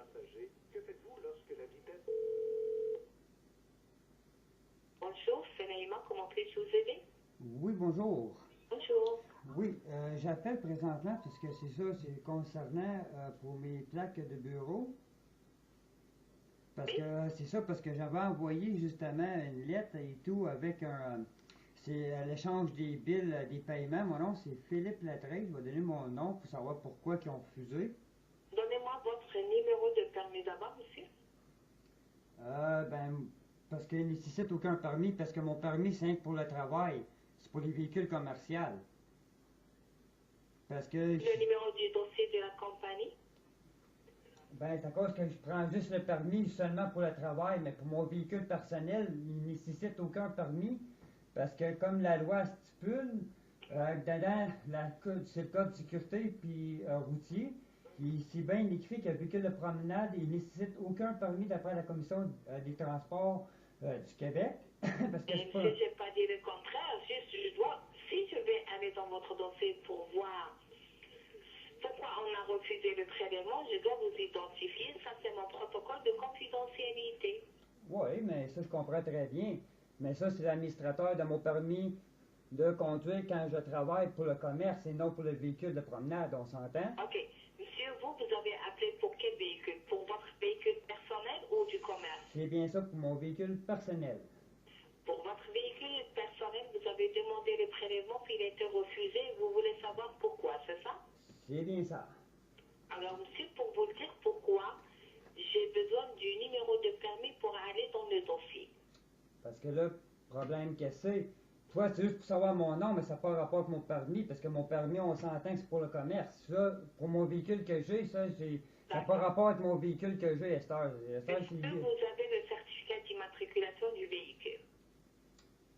passagers. Que faites-vous lorsque la vitesse... Bonjour, c'est Naïma, comment puis-je vous aider? Oui, bonjour. Bonjour. Oui, j'appelle présentement puisque c'est ça, c'est concernant pour mes plaques de bureau. Parce que c'est ça, parce que j'avais envoyé justement une lettre et tout avec un... c'est l'échange des billes, des paiements. Mon nom, c'est Philippe Latreille. Je vais donner mon nom pour savoir pourquoi ils ont refusé. Donnez-moi votre numéro de permis d'abord, monsieur. Parce qu'il ne nécessite aucun permis, parce que mon permis, c'est rien que pour le travail. C'est pour les véhicules commerciaux. Parce que... Le numéro du dossier de la compagnie. Ben, c'est à cause que je prends juste le permis seulement pour le travail, mais pour mon véhicule personnel, il ne nécessite aucun permis. Parce que comme la loi stipule, dedans, c'est le code de sécurité puis routier, c'est bien écrit qu'un véhicule de promenade, il ne nécessite aucun permis d'après la Commission des transports du Québec. Parce que Monsieur, je n'ai pas dit le contraire. Juste, si je vais aller dans votre dossier pour voir pourquoi on a refusé le prélèvement, je dois vous identifier. Ça, c'est mon protocole de confidentialité. Oui, mais ça, je comprends très bien. Mais ça, c'est l'administrateur de mon permis de conduire quand je travaille pour le commerce et non pour le véhicule de promenade, on s'entend? OK. Monsieur, vous avez appelé pour quel véhicule? Pour votre véhicule personnel ou du commerce? C'est bien ça pour mon véhicule personnel. Pour votre véhicule personnel, vous avez demandé le prélèvement, puis il a été refusé. Vous voulez savoir pourquoi, c'est ça? C'est bien ça. Alors, monsieur, pour vous dire pourquoi, j'ai besoin du numéro de permis pour aller dans le dossier. Parce que le problème que c'est, toi, c'est juste pour savoir mon nom, mais ça n'a pas rapport avec mon permis, parce que mon permis, on s'entend que c'est pour le commerce. Ça, pour mon véhicule que j'ai, ça n'a pas rapport avec mon véhicule que j'ai, Esther. Est-ce que vous avez le certificat d'immatriculation du véhicule?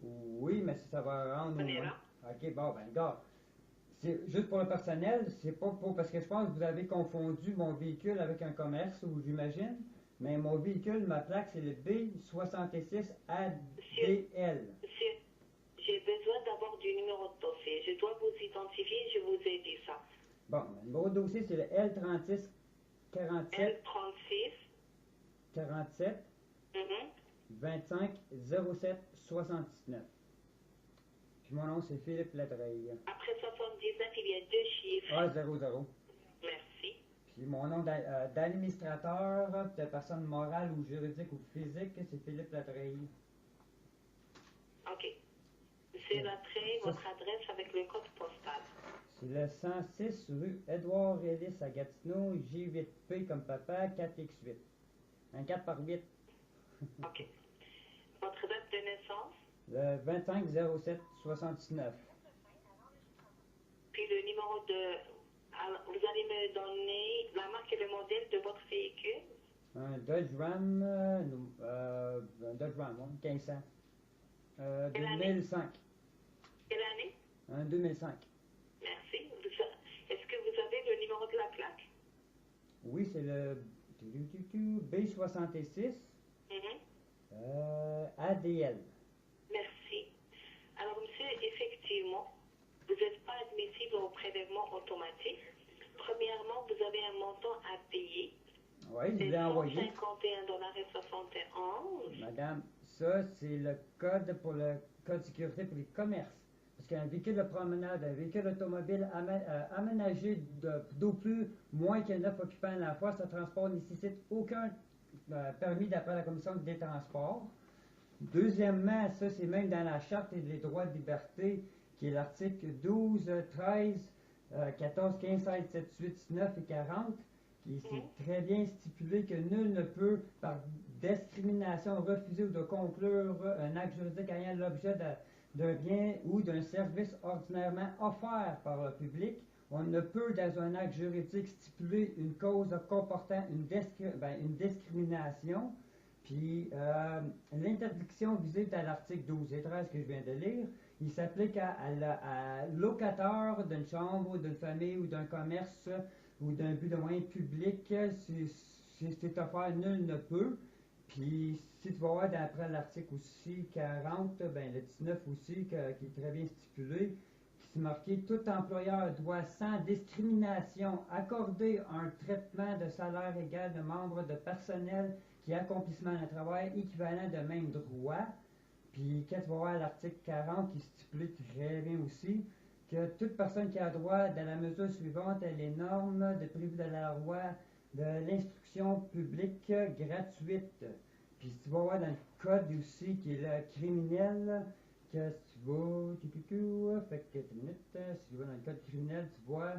Oui, mais ça va rendre... On est là? OK, bon, ben, gars. C'est juste pour le personnel, c'est pas pour... Parce que je pense que vous avez confondu mon véhicule avec un commerce, ou j'imagine. Mais mon véhicule, ma plaque, c'est le B66ADL. Monsieur, j'ai besoin d'avoir du numéro de dossier. Je dois vous identifier, je vous ai dit ça. Bon, le numéro de dossier, c'est le L36 47 L36 47 25 07 69. Puis mon nom, c'est Philippe Latreille. Après 79, il y a deux chiffres. Ah, 00. Merci. Puis mon nom d'administrateur, de personne morale ou juridique ou physique, c'est Philippe Latreille. OK. C'est l'attrait, votre adresse avec le code postal. C'est le 106 rue Édouard Ellis à Gatineau, J8P comme papa, 4X8. Un 4 par 8. OK. Votre date de naissance? Le 25-07-69. Puis le numéro de... Alors, vous allez me donner la marque et le modèle de votre véhicule? Un Dodge Ram, 1500. 2005. Quelle année? Un 2005. Merci. Est-ce que vous avez le numéro de la plaque? Oui, c'est le B66 ADL. Merci. Alors, monsieur, effectivement, vous n'êtes pas admissible au prélèvement automatique. Premièrement, vous avez un montant à payer. Oui, je l'ai envoyé. $51,71. Madame, ça, c'est le code pour le code de sécurité pour les commerces. Parce qu'un véhicule de promenade, un véhicule automobile aménagé d'au plus moins que 9 occupants à la fois, ce transport ne nécessite aucun permis d'après la Commission des transports. Deuxièmement, ça, c'est même dans la Charte des droits de liberté, qui est l'article 12, 13, 14, 15, 16, 17, 18, 19 et 40, qui c'est très bien stipulé que nul ne peut, par discrimination, refuser ou de conclure un acte juridique ayant l'objet d'un bien ou d'un service ordinairement offert par le public. On ne peut, dans un acte juridique, stipuler une cause comportant une discrimination. Puis, l'interdiction visée dans l'article 12 et 13 que je viens de lire, il s'applique à locataire d'une chambre, ou d'une famille, ou d'un commerce, ou d'un but de moyen public. Si c'est offert, nul ne peut. Puis, si tu vas voir d'après l'article aussi 40, ben, le 19 aussi, qui est très bien stipulé, c'est marqué tout employeur doit sans discrimination accorder un traitement de salaire égal de membres de personnel qui accomplissement d'un travail équivalent de même droit. Puis quand tu vas voir l'article 40 qui stipule très bien aussi que toute personne qui a droit dans la mesure suivante les normes de prévues de la loi de l'instruction publique gratuite. Puis tu vas voir dans le code aussi qui est le criminel que tu vas fait que si tu vas dans le code criminel tu vois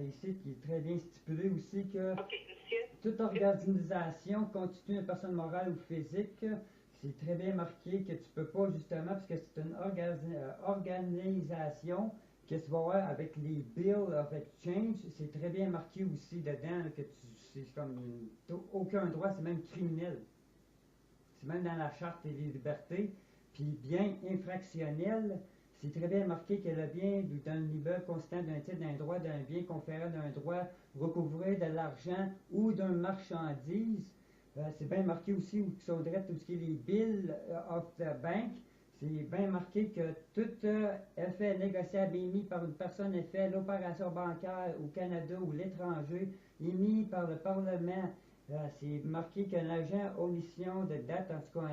ici qui est très bien stipulé aussi que Ok, monsieur. toute organisation constitue une personne morale ou physique. C'est très bien marqué que tu peux pas justement, parce que c'est une organisation que tu vas voir avec les Bills of Exchange, c'est très bien marqué aussi dedans là, que c'est comme aucun droit, c'est même criminel. C'est même dans la charte des libertés. Puis bien infractionnel, c'est très bien marqué que le bien d'un immeuble consistant d'un titre, d'un droit, d'un bien conféré, d'un droit recouvré de l'argent ou d'une marchandise. C'est bien marqué aussi où sont direct tout ce qui est les bills of the bank. C'est bien marqué que tout effet négociable émis par une personne est fait l'opération bancaire au Canada ou l'étranger émis par le Parlement. C'est marqué que l'agent omission de date, en tout cas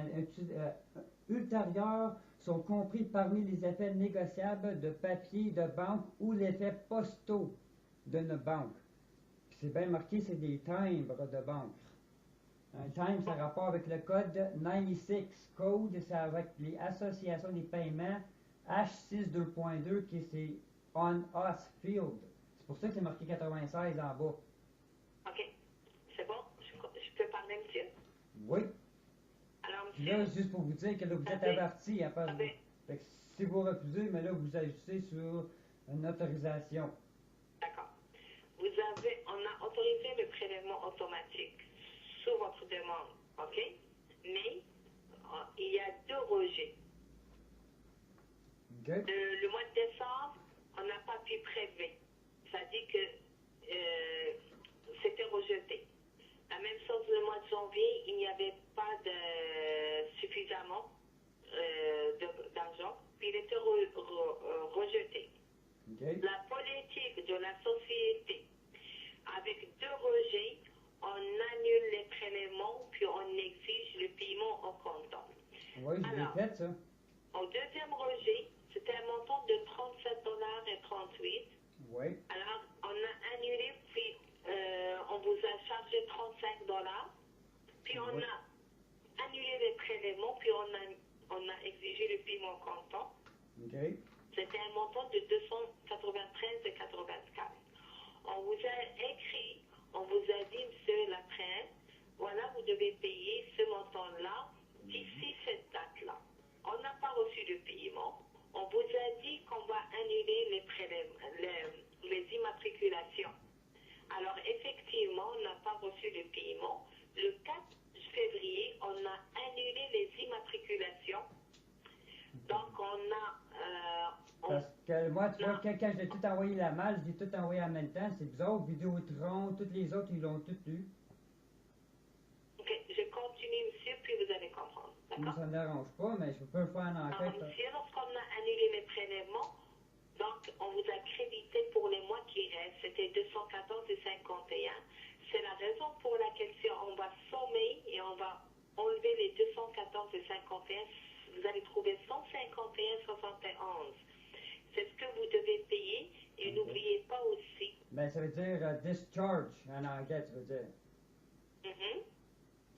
ultérieure, sont compris parmi les effets négociables de papier de banque ou l'effet postaux d'une banque. Puis c'est bien marqué, c'est des timbres de banque. Un time, ça a rapport avec le code 96. Code, c'est avec les associations des paiements H6 2.2 qui c'est on us field. C'est pour ça que c'est marqué 96 en bas. Ok, c'est bon? Je peux parler, monsieur? Oui. Alors, Puis monsieur, là, juste pour vous dire que là, vous êtes averti à part de... Fait que si vous refusez, mais là, vous ajustez sur une autorisation. d'accord. On a autorisé le prélèvement automatique sous votre demande, ok? Mais il y a 2 rejets. OK? Le mois de décembre, on n'a pas pu prélever. Ça dit que c'était rejeté. La même chose le mois de janvier, il n'y avait pas suffisamment d'argent, puis il était rejeté. OK? La politique de la société, avec 2 rejets, on annule les prélèvements, puis on exige le paiement au comptant. Oui, je l'ai Alors, fait, ça. au deuxième rejet, c'était un montant de 37,38 $. Oui. Alors, on a annulé, puis on vous a chargé 35 $, puis on Oui. a annulé les prélèvements, puis on a exigé le paiement comptant. OK? C'était un montant de 293,84 $. On vous a écrit, on vous a dit, monsieur Laprince, voilà, vous devez payer ce montant-là d'ici cette date-là. On n'a pas reçu le paiement. On vous a dit qu'on va annuler les prélèvements, les immatriculations. Alors, effectivement, on n'a pas reçu le paiement. Le 4 février, on a annulé les immatriculations. Donc, on a... Parce que moi, tu vois, quand j'ai tout envoyé la malle, j'ai tout envoyé en même temps. C'est bizarre. Vidéotron, toutes les autres, ils l'ont toutes eu. Ok, je continue, monsieur, puis vous allez comprendre. Moi, D'accord? ça ne me dérange pas, mais je peux faire une Alors, enquête. monsieur, lorsqu'on a annulé les prélèvements, donc, on vous a crédité pour les mois qui restent. C'était 214,51 $. C'est la raison pour laquelle si on va sommer et on va enlever les 214,51 $, vous allez trouver 151,71 $. C'est ce que vous devez payer. Et n'oubliez pas aussi. Ben, ça veut dire discharge en anglais, tu veux dire. Mhm.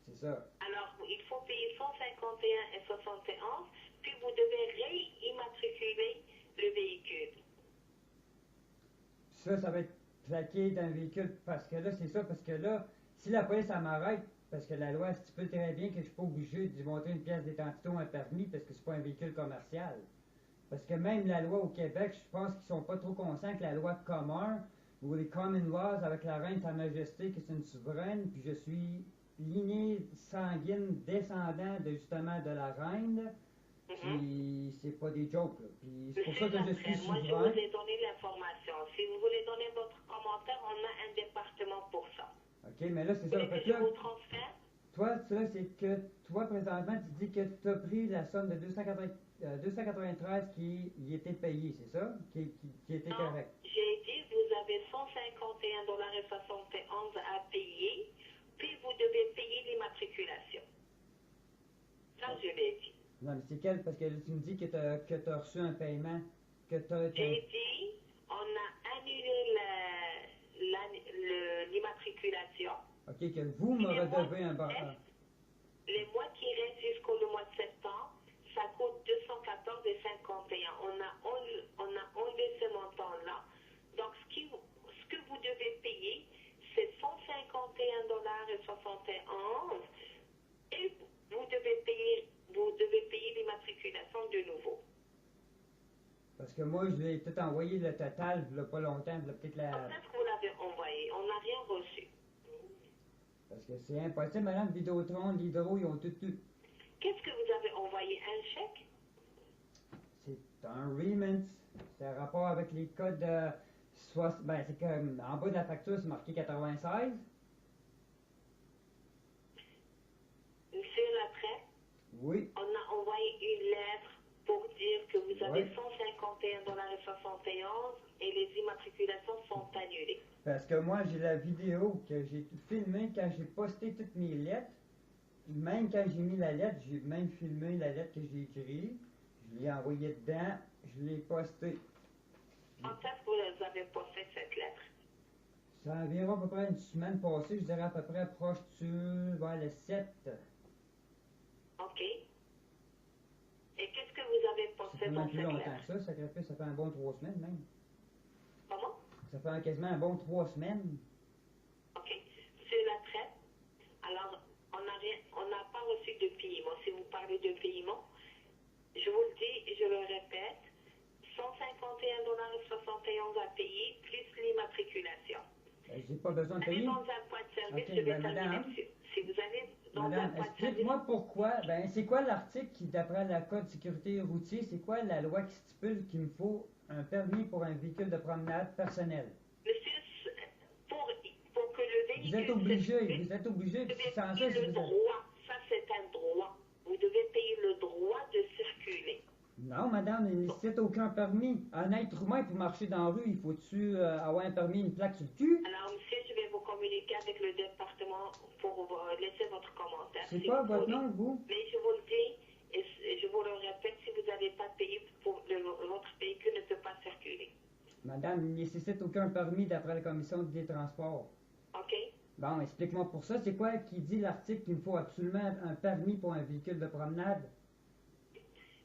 C'est ça. Alors, il faut payer 151,71 $, puis vous devez réimmatriculer le véhicule. Ça va être plaqué dans le véhicule. Parce que là, c'est ça. Parce que là, si la police, elle m'arrête, parce que la loi stipule très bien que je ne suis pas obligé de montrer une pièce d'identité ou un permis parce que c'est pas un véhicule commercial. Parce que même la loi au Québec, je pense qu'ils sont pas trop conscients que la loi commun ou les common laws avec la reine Sa Majesté, qui est une souveraine, puis je suis lignée sanguine descendant de justement de la reine. Puis c'est pas des jokes, là. Puis c'est pour ça que je suis Moi, je souverain. vous ai donné l'information. Si vous voulez donner votre commentaire, on a un département pour ça. OK, mais là, c'est Vous ça. voulez Fait que que je là, vous transfère? toi, ça, c'est que toi, présentement, tu dis que tu as pris la somme de 293 qui y était payé, c'est ça? Qui était Non, correct. j'ai dit vous avez 151,71 $ à payer, puis vous devez payer l'immatriculation. Ça, je l'ai dit. Non, mais c'est quel? Parce que là, tu me dis que tu as reçu un paiement, que tu as... J'ai dit, on a annulé l'immatriculation. OK, que vous me redevez un bar. Les mois qui restent jusqu'au le mois de septembre, ça coûte 214,51 $. On a enlevé ce montant-là. Donc, ce que vous devez payer, c'est 151,71 $ et vous devez payer l'immatriculation de nouveau. Parce que moi, je l'ai tout envoyé le total, il n'y a pas longtemps, il y a peut-être la... Peut-être que vous l'avez envoyé. On n'a rien reçu. Parce que c'est impossible, madame, Vidéotron, l'Hydro, ils ont tout eu. Qu'est-ce que vous avez envoyé? Un chèque? C'est un remit. C'est un rapport avec les codes de... Ben, c'est comme, en bas de la facture, c'est marqué 96. Monsieur Latret, Oui. on a envoyé une lettre pour dire que vous avez Oui. 151,71 $ et les immatriculations sont annulées. Parce que moi, j'ai la vidéo que j'ai filmée quand j'ai posté toutes mes lettres. Même quand j'ai mis la lettre, j'ai même filmé la lettre que j'ai écrite. Je l'ai envoyée dedans, je l'ai postée. Quand est-ce que vous avez posté cette lettre? Ça environ à peu près une semaine passée, je dirais à peu près proche vers le 7. OK. Et qu'est-ce que vous avez Ça posté fait dans même plus cette longtemps lettre? que ça fait un bon 3 semaines même. Comment? Ça fait quasiment un bon 3 semaines. OK. Monsieur Latret, alors, on n'a pas reçu de paiement. Si vous parlez de paiement, je vous le dis et je le répète, 151,71 $ à payer, plus l'immatriculation. J'ai pas besoin de Allez payer. dans un point de service, Ok, je vais ben, terminer madame. dessus. Si vous allez dans un Madame, point de service, explique-moi pourquoi. Ben, c'est quoi l'article qui, d'après le Code de sécurité routier, c'est quoi la loi qui stipule qu'il me faut un permis pour un véhicule de promenade personnel? monsieur, pour que le véhicule... Vous êtes obligé, Vous devez sans ça, payer si le vous êtes... droit. Ça, c'est un droit. Vous devez payer le droit de circuler. Non, madame, il ne nécessite aucun permis. Un être humain pour marcher dans la rue, il faut-tu avoir un permis, une plaque sur le cul? Alors, monsieur, je vais vous communiquer avec le département pour laisser votre commentaire. C'est si quoi vous votre voulez. nom, vous? Mais je vous le dis, et je vous le répète, si vous n'avez pas payé, votre véhicule ne peut pas circuler. Madame, il ne nécessite aucun permis d'après la commission des transports. OK? Bon, explique-moi pour ça, c'est quoi qui dit l'article qu'il me faut absolument un permis pour un véhicule de promenade?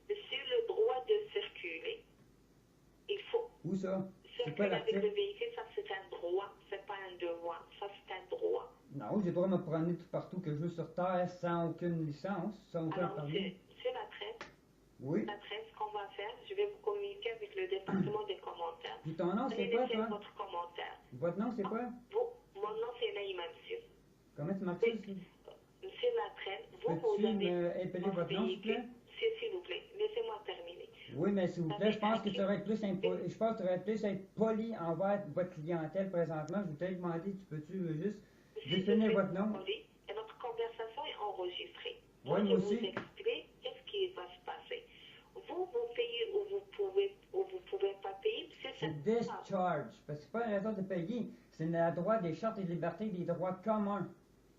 Monsieur, le droit de circuler, il faut Où ça? C'est quoi circuler avec le l'article? véhicule, ça c'est un droit, c'est pas un devoir, ça c'est un droit. Non, j'ai le droit de me promener tout partout que je veux sur Terre sans aucune licence, sans aucun Alors, permis. monsieur Latret, Oui. ce qu'on va faire, je vais vous communiquer avec le département des commentaires. Puis ton nom, c'est Allez quoi, laisser toi? votre commentaire. Votre nom, c'est quoi? Mon nom c'est Naïma, monsieur. Comment tu marques ça? Monsieur Latret, vous Peux-tu avez me épeler votre nom, s'il vous plaît? S'il vous plaît, laissez-moi terminer. Oui, mais s'il vous plaît, je pense que tu aurais plus être poli envers votre clientèle présentement. Je voudrais te demander, peux-tu juste définir votre nom? Et notre conversation est enregistrée. Oui, Donc, moi je aussi. vous explique qu'est-ce qui va se passer. Vous payez ou vous pouvez pas payer. C'est discharge. Parce que c'est pas une raison de payer. C'est le droit des chartes et libertés, des droits communs.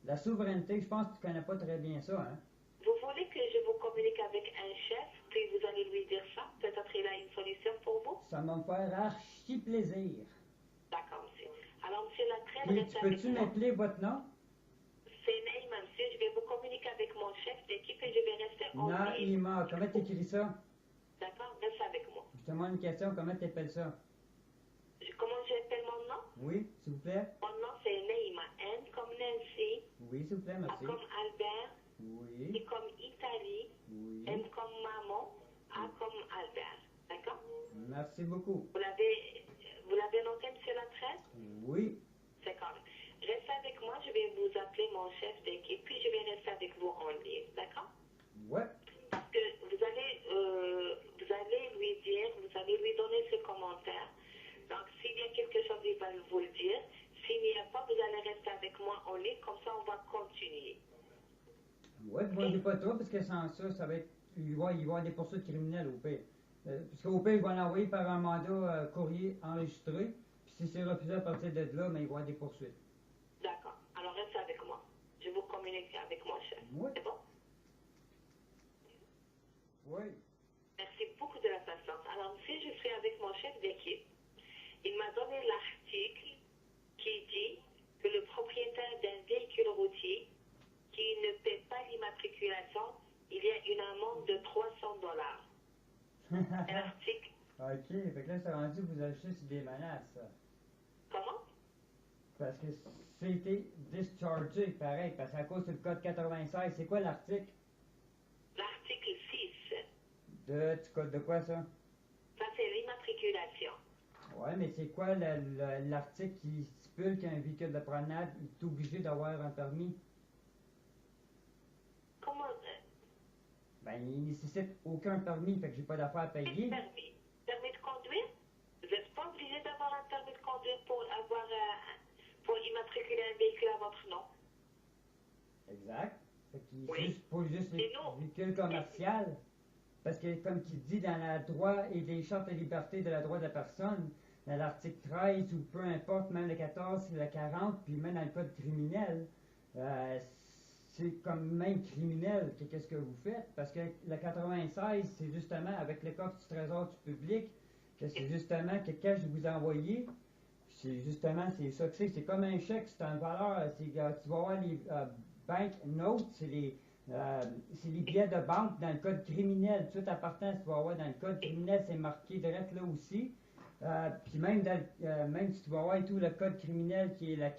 La souveraineté, je pense que tu connais pas très bien ça, hein? Vous voulez que je vous communique avec un chef, puis vous allez lui dire ça? Peut-être il a une solution pour vous? Ça va me faire archi plaisir. D'accord, monsieur. Alors, monsieur Latret, Puis, restez tu avec peux-tu moi. m'appeler votre nom? C'est Naïma, monsieur. Je vais vous communiquer avec mon chef d'équipe et je vais rester en ligne. Naïma. Comment tu écris ça? D'accord? Reste avec moi. Je te demande une question. Comment tu appelles ça? Comment j'appelle mon nom? Oui, s'il vous plaît? Mon nom, c'est Naïma. N comme Nancy, Oui, s'il vous plaît, A merci. comme Albert, I Oui, comme Italie, oui. M comme maman, A comme Albert. D'accord? Merci beaucoup. Vous l'avez noté, monsieur Latret? Oui. C'est correct. Restez avec moi, je vais vous appeler mon chef d'équipe, puis je vais rester avec vous en ligne. D'accord? Ouais. Parce que vous allez lui donner ce commentaire. Donc, s'il y a quelque chose, il va vous le dire. S'il n'y a pas, vous allez rester avec moi en ligne, comme ça on va continuer. Ouais, ne pas toi, parce que sans ça, ça va être il va y avoir des poursuites criminelles au pire. Parce qu'au pire, il va l'envoyer par un mandat courrier enregistré. Puis si c'est refusé à partir de là, mais il va y avoir des poursuites. D'accord. Alors restez avec moi. Je vous communique avec mon chef. Oui. C'est bon? Oui. Merci beaucoup de la patience. Alors, si je suis avec mon chef d'équipe, il m'a donné l'article qui dit que le propriétaire d'un véhicule routier qui ne paie pas l'immatriculation, il y a une amende de $300. L'article, OK, fait que là, c'est rendu que vous achetez sur des menaces. Ça. comment? Parce que c'était dischargé, pareil, parce qu'à cause du code 96, c'est quoi l'article? L'article 6, Du code de quoi, ça? ça c'est l'immatriculation. Ouais, mais c'est quoi l'article qui stipule qu'un véhicule de promenade est obligé d'avoir un permis? Comment? Ben, il nécessite aucun permis, fait que j'ai pas d'affaire à payer. Permis. Permis de conduire? Vous n'êtes pas obligé d'avoir un permis de conduire pour avoir, pour immatriculer un véhicule à votre nom. Exact. Fait qu'il Oui. faut juste les Et non. véhicules commerciaux. Parce que, comme qui dit dans la droit et des chartes de liberté de la droit de la personne, dans l'article 13 ou peu importe, même le 14, le 40, puis même dans le code criminel, c'est comme même criminel que qu'est-ce que vous faites. Parce que le 96, c'est justement avec le code du trésor du public, que c'est justement que quand je vous ai envoyé, c'est justement, c'est ça que c'est comme un chèque, c'est une valeur, tu vas avoir les bank notes, c'est les billets de banque dans le code criminel. Tout à partant, tu vas avoir dans le code criminel, c'est marqué direct là aussi. Puis même, même si tu vas avoir tout le code criminel qui est le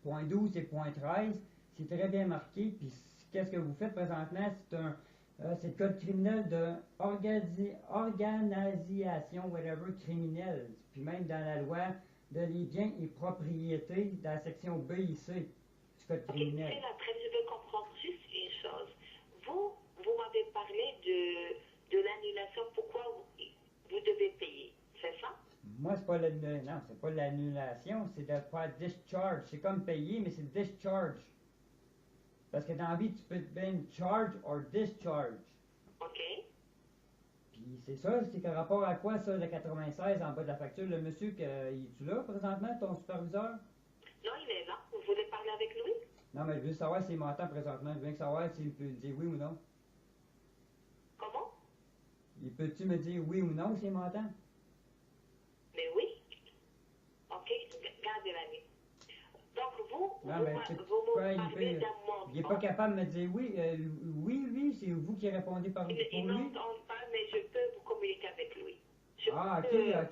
467.11.12 et .13, c'est très bien marqué. Puis qu'est-ce que vous faites présentement? C'est le code criminel de organisation, whatever, criminelle. Puis même dans la loi de les biens et propriétés, dans la section B et C du code Ok, criminel. c'est la trêve, je veux comprendre juste une chose. Vous m'avez parlé de l'annulation, pourquoi vous devez payer, c'est ça? Moi, c'est pas non, c'est pas l'annulation, c'est de faire discharge. C'est comme payer, mais c'est discharge. Parce que dans la vie, tu peux bien charge or discharge. Ok. Puis c'est ça, c'est qu'à rapport à quoi ça, le 96 en bas de la facture? Le monsieur, es-tu là présentement, ton superviseur? Non, il est là. Vous voulez parler avec lui? Non, mais je veux savoir s'il m'entend présentement. Je veux savoir s'il peut dire oui ou non. Comment? Il peut-tu me dire oui ou non s'il m'entend? Mais oui. Ok, gardez la ligne. Donc Non, mais vous c'est me quoi, parlez d'un il n'est pas montant. capable de me dire oui. Oui, lui, c'est vous qui répondez pour Il lui. n'entend pas, mais je peux vous communiquer avec lui. Ah, ok, peux- t'as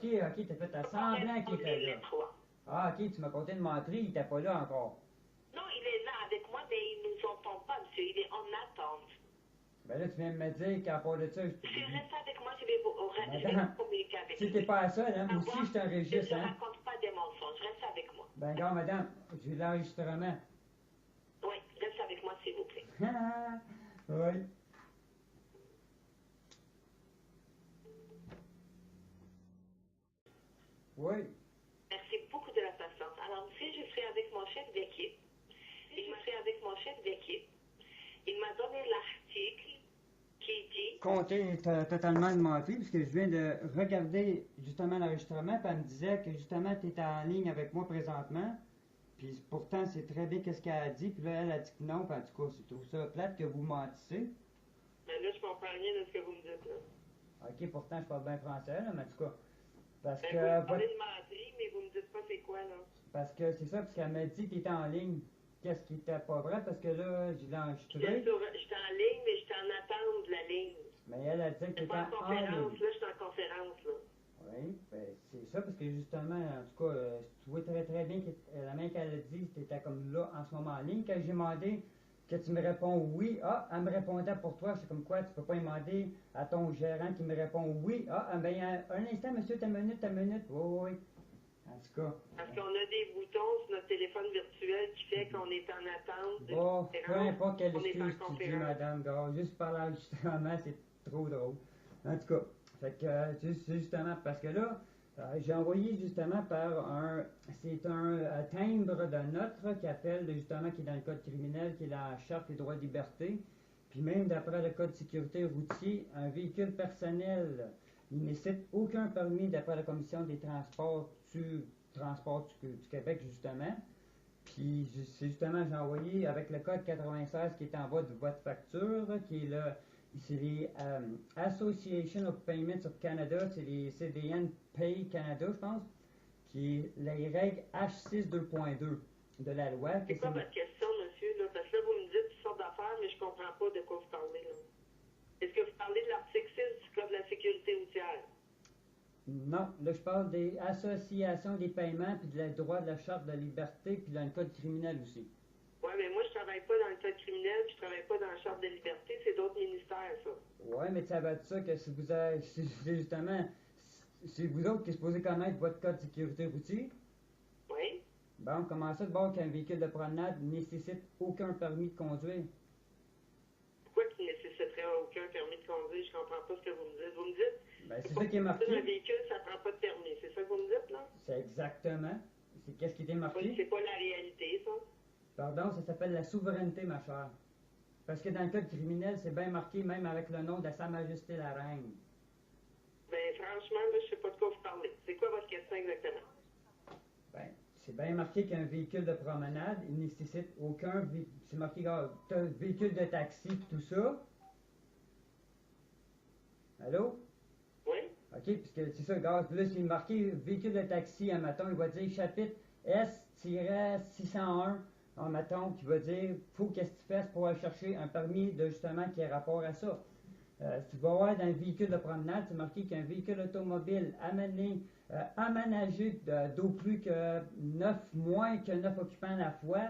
fait semblant qu'il était là. Les trois. Ah, ok, tu m'as compté de mentir, il n'était pas là encore. Non, il est là avec moi, mais il ne nous entend pas, monsieur. Il est en attente. Ben là, tu viens de me dire qu'à part de ça, je peux. Monsieur, reste avec moi, je vais vous communiquer avec Si lui. t'es pas seul, hein, moi Au aussi, revoir. je t'enregistre, Je ne hein. raconte pas des mensonges. Reste avec moi. Ben, regarde, madame, j'ai l'enregistrement. Oui, reste avec moi, s'il vous plaît. Oui. Oui. Merci beaucoup de la patience. Alors, si je suis avec mon chef d'équipe, il m'a donné l'article qui dit... Compté totalement de mentir, parce que je viens de regarder justement l'enregistrement, puis elle me disait que justement tu étais en ligne avec moi présentement, puis pourtant c'est très bien qu'est-ce qu'elle a dit, puis là elle a dit que non, puis en tout cas, je trouve ça plate que vous mentissez. Mais là, je comprends rien de ce que vous me dites, là. Ok, pourtant je parle bien français, là, mais en tout cas, parce Ben, que, vous parlez de mentir, mais vous me dites pas c'est quoi, là. parce que c'est ça, parce qu'elle m'a dit que tu étais en ligne. Qu'est-ce qui était pas vrai, parce que là, je l'ai enregistré, J'étais en ligne, mais j'étais en attente de la ligne. mais elle a dit que tu J'étais étais pas en en conférence, ligne. là, j'étais en conférence, là. Oui, ben, c'est ça, parce que justement, en tout cas, tu vois très très bien que la main qu'elle a dit, tu étais comme là en ce moment en ligne. Quand j'ai demandé que tu me réponds oui, ah, elle me répondait pour toi, c'est comme quoi, tu peux pas demander à ton gérant qui me répond oui, ah, ben, un instant, monsieur, ta minute, oui, oui. En tout cas, Parce qu'on a des boutons sur notre téléphone virtuel qui fait qu'on est en attente. bon, peu conférence, importe quelle on est en excuse tu dis, conférence. madame, gars, juste par l'enregistrement, c'est trop drôle. En tout cas, fait que, c'est justement parce que là, j'ai envoyé justement c'est un timbre de note qui appelle justement, qui est dans le code criminel, qui est la Charte des droits et libertés. Puis même d'après le Code de sécurité routier, un véhicule personnel, il ne nécessite aucun permis d'après la Commission des transports du Québec, justement. Puis c'est justement, j'ai envoyé avec le code 96 qui est en bas de votre facture, qui est là, c'est les Association of Payments of Canada, c'est les CDN Pay Canada, je pense, qui est les règles H6 2.2 de la loi. C'est quoi votre question, monsieur? Là? Parce que là, vous me dites toutes sortes d'affaires, mais je comprends pas de quoi vous parlez. Là. Est-ce que vous parlez de l'article 6 du Code de la sécurité routière? Non, là je parle des associations des paiements, puis de droit de la charte de la liberté, puis dans le code criminel aussi. Oui, mais moi, je travaille pas dans le code criminel, puis je travaille pas dans la charte de liberté, c'est d'autres ministères, ça. Oui, mais ça va de ça que si vous avez, c'est justement, c'est vous autres qui êtes supposés connaître votre code de sécurité routier. Oui. Bon, comment ça de bord qu'un véhicule de promenade ne nécessite aucun permis de conduire? Pourquoi qu'il ne nécessiterait aucun permis de conduire? Je comprends pas ce que vous me dites. Vous me dites, Ben, c'est ça qui est un marqué. véhicule, ça prend pas de permis. C'est ça que vous me dites, là? C'est exactement. C'est qu'est-ce qui était Oui, marqué? c'est pas la réalité, ça. Pardon, ça s'appelle la souveraineté, ma chère. Parce que dans le code criminel, c'est bien marqué, même avec le nom de Sa Majesté la Reine. Ben, franchement, là, je sais pas de quoi vous parlez. C'est quoi votre question exactement? Ben, c'est bien marqué qu'un véhicule de promenade, il nécessite aucun c'est marqué, t'as un véhicule de taxi tout ça. Allô? Oui? OK, puisque c'est ça, gaz. Là, c'est marqué véhicule de taxi, un matin, il va dire chapitre S-601, un matin, qui va dire faut qu'est-ce que tu fasses pour aller chercher un permis de justement qui a rapport à ça. Tu vas voir dans le véhicule de promenade, c'est marqué qu'un véhicule automobile aménagé d'au plus que 9, moins que 9 occupants à la fois,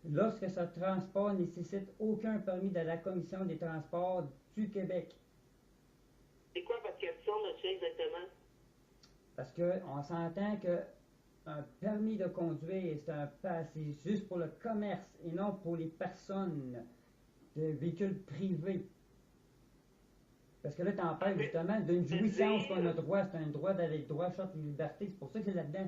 lorsque ce transport nécessite aucun permis de la Commission des transports du Québec. C'est quoi votre question, monsieur, exactement? Parce qu'on s'entend qu'un permis de conduire, c'est juste pour le commerce et non pour les personnes de véhicules privés. Parce que là, tu en parles justement d'une jouissance qu'on a droit, c'est un droit d'aller droit, charte et liberté, c'est pour ça que c'est là-dedans.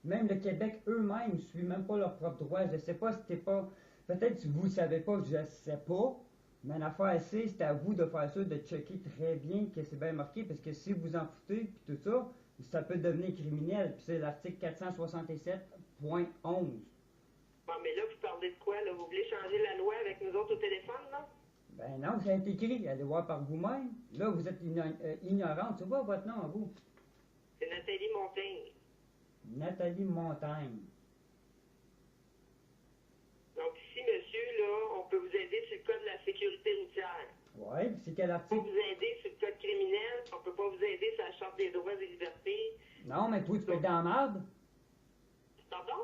Même le Québec eux-mêmes ne suivent même pas leurs propres droits. Je ne sais pas si t'es pas. Peut-être que vous ne savez pas, je ne sais pas. Mais l'affaire c'est à vous de faire ça, de checker très bien que c'est bien marqué, parce que si vous en foutez, puis tout ça, ça peut devenir criminel. Puis c'est l'article 467.11. Bon, mais là, vous parlez de quoi, là? Vous voulez changer la loi avec nous autres au téléphone, là? Ben non, ça a été écrit. Allez voir par vous-même. Là, vous êtes ignorante. C'est quoi votre nom à vous? C'est Nathalie Montaigne. Nathalie Montagne. Donc ici, monsieur, là, on peut vous aider sur le code de la sécurité routière. Oui, c'est quel On article? peut vous aider sur le code criminel, on peut pas vous aider sur la charte des droits et libertés. Non, mais toi, tu peux être dans la merde. Pardon?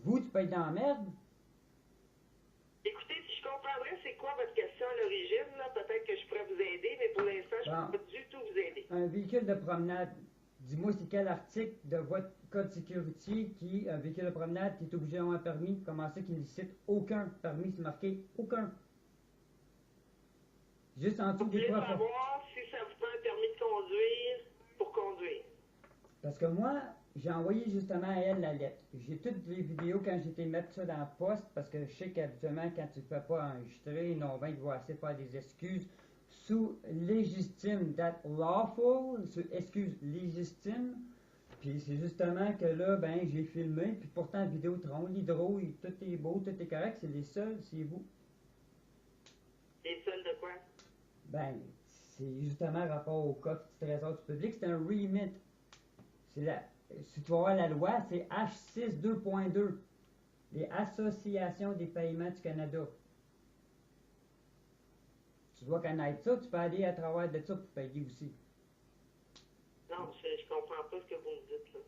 Vous, tu peux être dans la merde. Écoutez, si je comprendrais c'est quoi votre question à l'origine, là, peut-être que je pourrais vous aider, mais pour l'instant, je ne Bon. peux pas du tout vous aider. Un véhicule de promenade, dis-moi c'est quel article de votre code sécurité qui, un véhicule de promenade qui est obligé d'avoir un permis, comment ça qu'il ne nécessite aucun permis, c'est marqué aucun. Juste en dessous Vous des voulez trois. savoir si ça vous prend un permis de conduire pour conduire. Parce que moi, j'ai envoyé justement à elle la lettre. J'ai toutes les vidéos quand j'étais mettre ça dans la poste, parce que je sais qu'habituellement, quand tu ne fais pas enregistrer, non, ben, il va essayer de faire des excuses sous légitime, that lawful, sous excuse légitime. Puis c'est justement que là, ben, j'ai filmé, puis pourtant, Vidéotron, l'hydro, tout est beau, tout est correct, c'est les seuls, c'est vous. Les seuls de quoi? Ben, c'est justement rapport au coffre du trésor du public, c'est un remit. C'est la, si tu vas voir la loi, c'est H6 2.2, les associations des paiements du Canada. Tu dois connaître ça, tu peux aller à travers de ça pour payer aussi. Non, je comprends pas ce que vous me dites, là.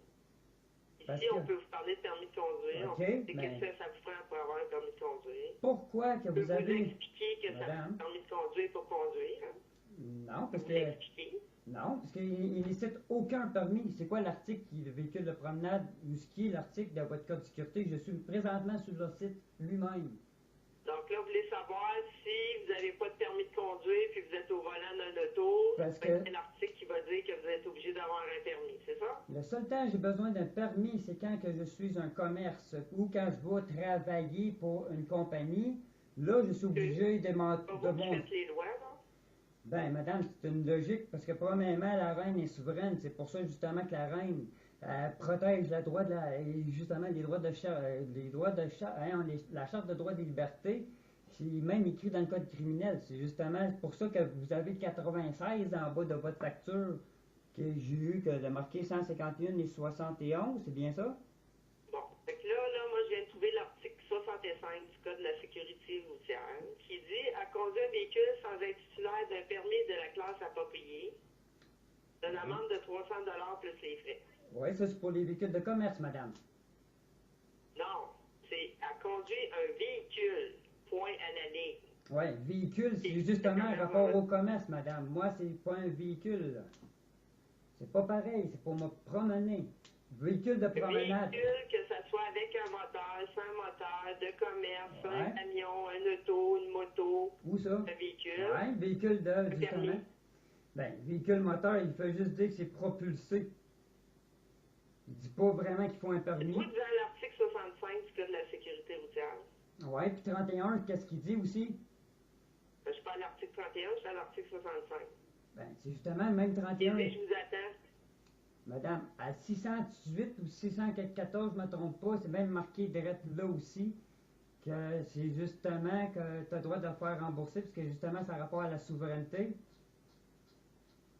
Parce Ici, on que- peut vous parler de permis de conduire. OK, On peut expliquer mais- qu'est-ce que ça vous prend pour avoir un permis de conduire. Pourquoi que Je peux vous vous avez... expliquer que ça Madame. vous permis de conduire pour conduire. Hein? Non, Je parce peux vous que... l'expliquer. Non, parce qu'il nécessite aucun permis. C'est quoi l'article qui le véhicule de promenade ou ce qui est l'article de votre code de sécurité? Je suis présentement sur le site lui-même. Donc là, vous voulez savoir si vous n'avez pas de permis de conduire puis vous êtes au volant d'un auto, Parce ben, que- c'est l'article qui va dire que vous êtes obligé d'avoir un permis, c'est ça? Le seul temps que j'ai besoin d'un permis, c'est quand que je suis un commerce ou quand je vais travailler pour une compagnie. Là, je suis obligé de Pas vous qui mon... faites les lois, non? Ben, madame, c'est une logique, parce que premièrement, la reine est souveraine. C'est pour ça, justement, que la reine protège le droit de justement, les droits de la charte de droits et libertés. C'est même écrit dans le code criminel. C'est justement pour ça que vous avez 96 en bas de votre facture que j'ai eu, que de marqué 151 et 71, c'est bien ça? Bon. Fait que là, moi, je viens de trouver l'article 65 du Code de la sécurité routière qui dit à conduire un véhicule sans être titulaire d'un permis de la classe appropriée, d'une amende de 300 plus les frais. Oui, ça c'est pour les véhicules de commerce, madame. Non, c'est à conduire un véhicule, point à la ligne. Oui, véhicule, c'est justement un rapport au commerce, madame. Moi, c'est pas un véhicule, là. C'est pas pareil, c'est pour me promener. Véhicule de promenade. Véhicule, que ça soit avec un moteur, sans moteur, de commerce, un Ouais. camion, un auto, une moto, Où ça? un véhicule. Oui, véhicule de, permis. justement. Ben, véhicule moteur, il fait juste dire que c'est propulsé. Il dit pas vraiment qu'il faut un permis. Vous, dans l'article 65 du Code de la sécurité routière, Oui, puis 31, qu'est-ce qu'il dit aussi? je suis pas à l'article 31, je suis à l'article 65. Ben, c'est justement le même Et 31. puis, je vous attends. Madame, à 618 ou 614, je ne me trompe pas, c'est même marqué direct là aussi, que c'est justement que tu as le droit de le faire rembourser, parce que justement, ça a rapport à la souveraineté.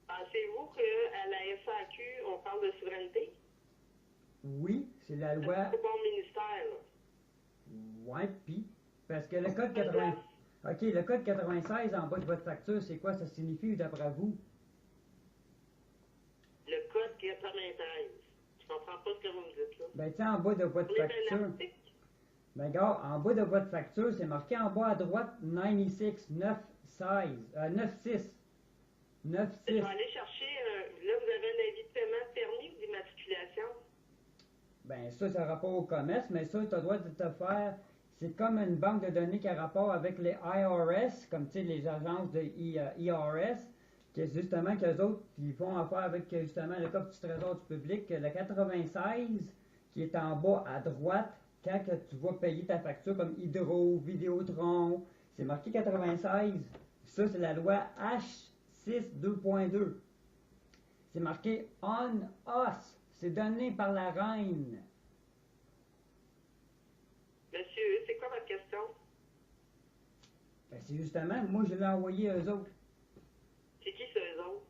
Pensez-vous qu'à la SAQ, on parle de souveraineté? Oui, c'est la loi. C'est pas bon ministère, là. Ouais, puis, parce que le code 80. OK, le code 96 en bas de votre facture, c'est quoi ça signifie d'après vous? Le code 93. Je comprends pas ce que vous me dites, là. Ben, tu sais, en bas de votre On est un facture. article. Ben, gars, en bas de votre facture, c'est marqué en bas à droite 96, 916, 96. Je 96. vais aller chercher, là, vous avez un avis de paiement de permis ou d'immatriculation? Ben, ça, c'est rapport au commerce, mais ça, tu as le droit de te faire. C'est comme une banque de données qui a rapport avec les IRS, comme tu sais, les agences de IRS, que justement, qu'eux autres, ils font affaire avec justement le code du Trésor du public, le 96, qui est en bas à droite, quand que tu vas payer ta facture comme Hydro, Vidéotron, c'est marqué 96. Ça, c'est la loi H6 2.2. C'est marqué on us. C'est donné par la reine. Monsieur, c'est quoi votre question? Ben, c'est justement, moi, je l'ai envoyé à eux autres. C'est qui ces autres?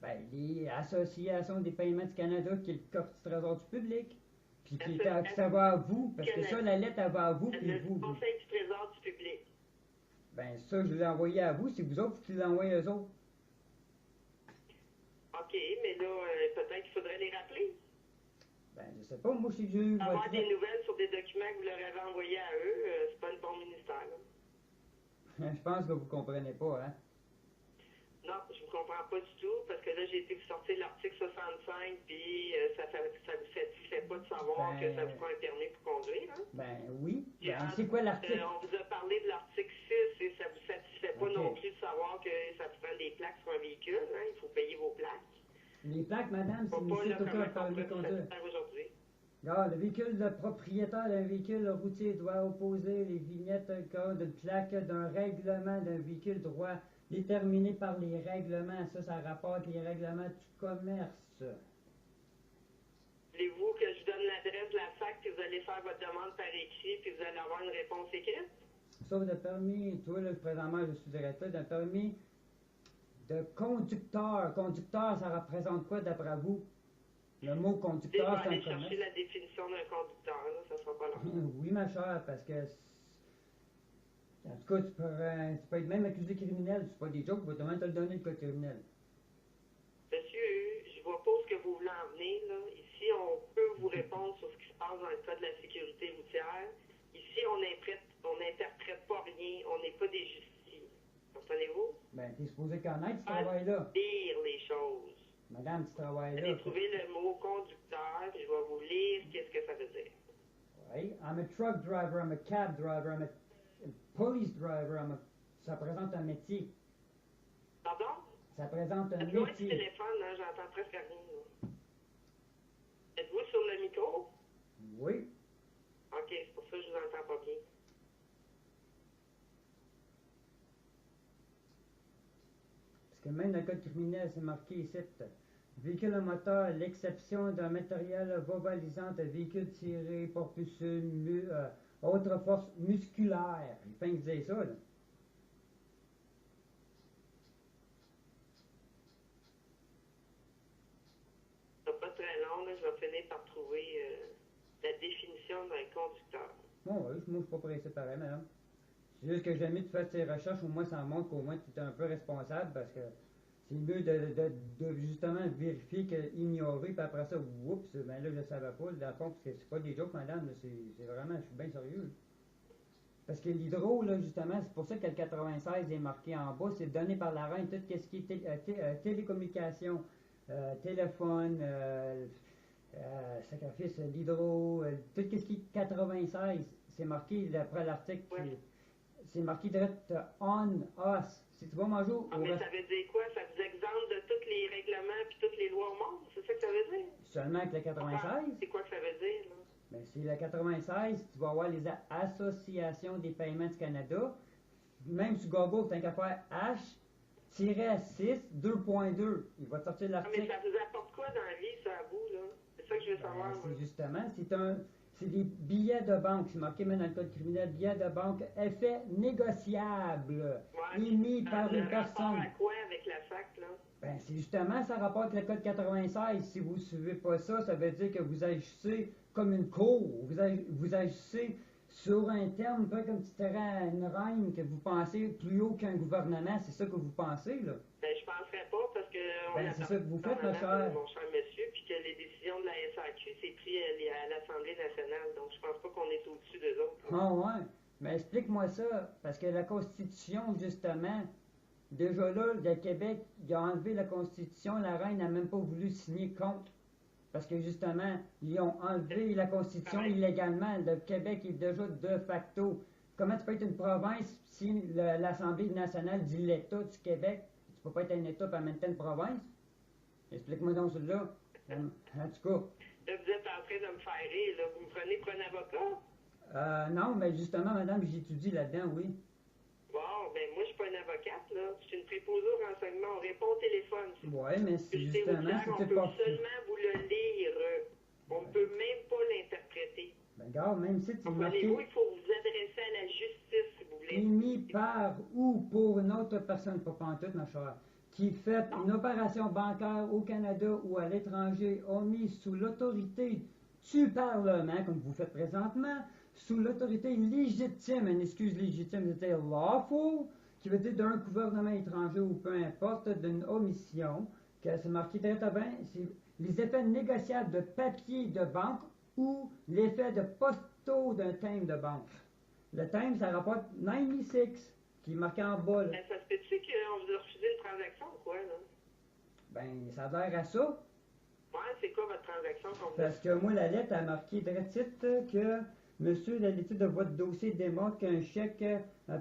Ben, les associations des paiements du Canada, qui est le coffre du Trésor du public, puis qui ça va à vous, parce que ça, la lettre, elle va à vous, puis Le vous. Conseil du Trésor du public. Ben, ça, je l'ai envoyé à vous, c'est vous autres qui l'envoyez à eux autres. OK, mais là, peut-être qu'il faudrait les rappeler. Ben, je sais pas, moi, je sais que j'ai eu Avoir votre des lettre. nouvelles sur des documents que vous leur avez envoyés à eux, c'est pas le bon ministère, là. Je pense que vous comprenez pas, hein. Non, je ne comprends pas du tout, parce que là, j'ai été vous sortir l'article 65, puis ça vous satisfait pas de savoir Ben, que ça vous prend un permis pour conduire, hein? Ben, oui. Puis, Ben, c'est quoi l'article? on vous a parlé de l'article 6 et ça vous satisfait pas Ok. non plus de savoir que ça vous prend des plaques sur un véhicule, hein? Il faut payer vos plaques. Les plaques, madame, Faut c'est pas là ici au comment code permis de vous conduire. satisfaire aujourd'hui. Regarde, le propriétaire d'un véhicule routier doit opposer les vignettes code de plaque d'un règlement d'un véhicule droit déterminé par les règlements. Ça rapporte les règlements du commerce. Voulez-vous que je donne l'adresse de la SAC, puis vous allez faire votre demande par écrit, puis vous allez avoir une réponse écrite? Sauf de permis, toi, là, présentement, je suis directeur d'un permis de conducteur. Conducteur, ça représente quoi d'après vous? Le mot Je vais conducteur, c'est aller un commerce. chercher la définition d'un conducteur, là, ça sera pas long. Oui, ma chère, parce que. En tout cas, tu peux être même accusé criminel. C'est pas des jokes, je vais demander de te le donner, le code criminel. Monsieur, je vois pas où ce que vous voulez en venir, là. Ici, on peut vous répondre sur ce qui se passe dans le cas de la sécurité routière. Ici, on n'interprète pas rien, on n'est pas des justiciers. Comprenez-vous? Ben, t'es supposé connaître ce Pas travail-là. lire les choses. Madame, ce travail-là. Allez trouver le mot conducteur, puis je vais vous lire qu'est-ce que ça veut dire. Oui, I'm a truck driver, I'm a cab driver, I'm a police driver, ça présente un métier. Pardon? Ça présente un Êtes-vous loin du métier. téléphone, hein? J'entends presque rien, là. Êtes-vous sur le micro? Oui. OK, c'est pour ça que je vous entends pas bien. que même dans le code criminel, c'est marqué ici. Véhicule à moteur, l'exception d'un matériel vocalisant de véhicule tiré, propulsé, autre force musculaire. Il faut que dire ça, là. C'est pas très long, là, je vais finir par trouver la définition d'un conducteur. Bon, oui, moi, je suis pas pressé pareil, madame. C'est juste que j'aime mieux que tu fasses tes recherches, au moins ça montre qu'au moins tu es un peu responsable, parce que c'est mieux de justement vérifier ignorer, puis après ça, oups, ben là, je savais pas, dans le fond, parce que c'est pas des jokes, madame, là, c'est vraiment, je suis bien sérieux. Parce que l'hydro, là, justement, c'est pour ça que le 96 est marqué en bas, c'est donné par la reine, tout ce qui est télécommunication, téléphone, sacrifice, l'hydro, tout ce qui est 96, c'est marqué d'après l'article, Ouais. c'est marqué direct on us. Si tu vas manger au Ah, mais ça veut dire quoi? Ça vous exempte de tous les règlements puis toutes les lois au monde? C'est ça que ça veut dire? seulement avec le 96, C'est quoi que ça veut dire, là? ben, c'est le 96, tu vas avoir les associations des paiements du Canada. Même sur Google, tu as qu'à faire H-6 2.2. Il va te sortir Ah, mais l'article. ça vous apporte quoi dans la vie, ça, à vous, là? C'est ça que je veux savoir, moi. C'est justement, c'est des billets de banque. C'est marqué même dans le code criminel, billets de banque, effet négociable, Ouais. émis par Le une rapport personne. à quoi avec la SAC, là? Ben, c'est justement, ça rapporte le code 96. Si vous ne suivez pas ça, ça veut dire que vous agissez comme une cour. Vous agissez sur un terme, un peu comme si c'était une reine, que vous pensez plus haut qu'un gouvernement. C'est ça que vous pensez, là. Ben, je penserais pas parce que Ben, c'est ça que vous faites, ma chère. mon cher monsieur, puis que les décisions de la SAQ, c'est pris à l'Assemblée nationale. Donc, je pense pas qu'on est au-dessus d'eux autres. Ah ouais. Mais explique-moi ça. Parce que la Constitution, justement, déjà là, le Québec, il a enlevé la Constitution. La reine n'a même pas voulu signer contre. Parce que justement, ils ont enlevé la Constitution illégalement. Le Québec est déjà de facto. Comment tu peux être une province si l'Assemblée nationale dit l'État du Québec? Tu peux pas être un État et en même temps une province? Explique-moi donc cela. En tout cas. Là, vous êtes en train de me faire rire, là. Vous me prenez pour un avocat? Non, mais justement, madame, j'étudie là-dedans, oui. Bon, ben, moi, je suis pas une avocate, là. Je suis une préposée au renseignement. On répond au téléphone. Ouais, mais c'est Puis, justement, on c'était peut pas... seulement vous le lire. On ne peut même pas l'interpréter. Ben, regarde, même si c'est marqué Comprenez-vous, il faut vous adresser à la justice, si vous voulez. émis par ou pour une autre personne, pas pantoute, ma chère, qui fait une opération bancaire au Canada ou à l'étranger, omis sous l'autorité du Parlement, comme vous faites présentement, sous l'autorité légitime, une excuse légitime, c'est-à-dire lawful, qui veut dire d'un gouvernement étranger ou peu importe, d'une omission, que c'est marqué très bien, c'est les effets négociables de papier de banque ou l'effet de postaux d'un thème de banque. Le thème, ça rapporte 96, qui est marqué en bas. Là. Ben, ça se peut-tu qu'on vous a refusé une transaction ou quoi, là? Ben, ça a l'air à ça. Ouais, c'est quoi votre transaction qu'on vous a Parce que moi, la lettre a marqué très titre que Monsieur, la l'étude de votre dossier démontre qu'un chèque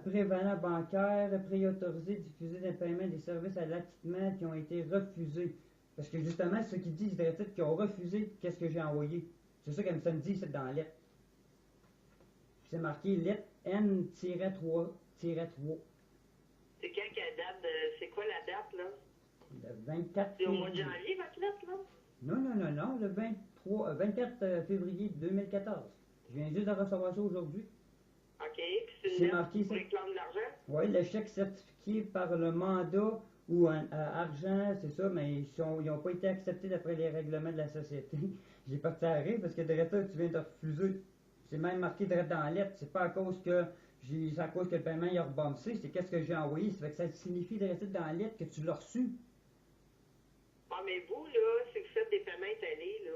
prévalent bancaire préautorisé diffusé des paiements des services à l'acquittement qui ont été refusés. Parce que justement, ceux qui disent très titre qu'ils ont refusé, qu'est-ce que j'ai envoyé? C'est ça que ça me dit, c'est dans la lettre. C'est marqué lettre N-3-3. C'est quand qu'elle date de... C'est quoi la date, là? Le 24 C'est au mois de février. janvier, votre lettre, là? Non, le 24 février 2014. Je viens juste de recevoir ça aujourd'hui. OK, puis c'est C'est une lettre marqué, qui ça. réclame de l'argent? Oui, le chèque certifié par le mandat ou argent, c'est ça, mais ils n'ont pas été acceptés d'après les règlements de la société. J'ai parti à rire parce que direct là, tu viens de refuser. C'est même marqué direct dans la lettre. C'est pas à cause que c'est à cause que le paiement il a rebombé. C'est qu'est-ce que j'ai envoyé. Ça fait que ça signifie direct dans la lettre que tu l'as reçu. Ah, mais vous, là, si vous faites des paiements étalés, là,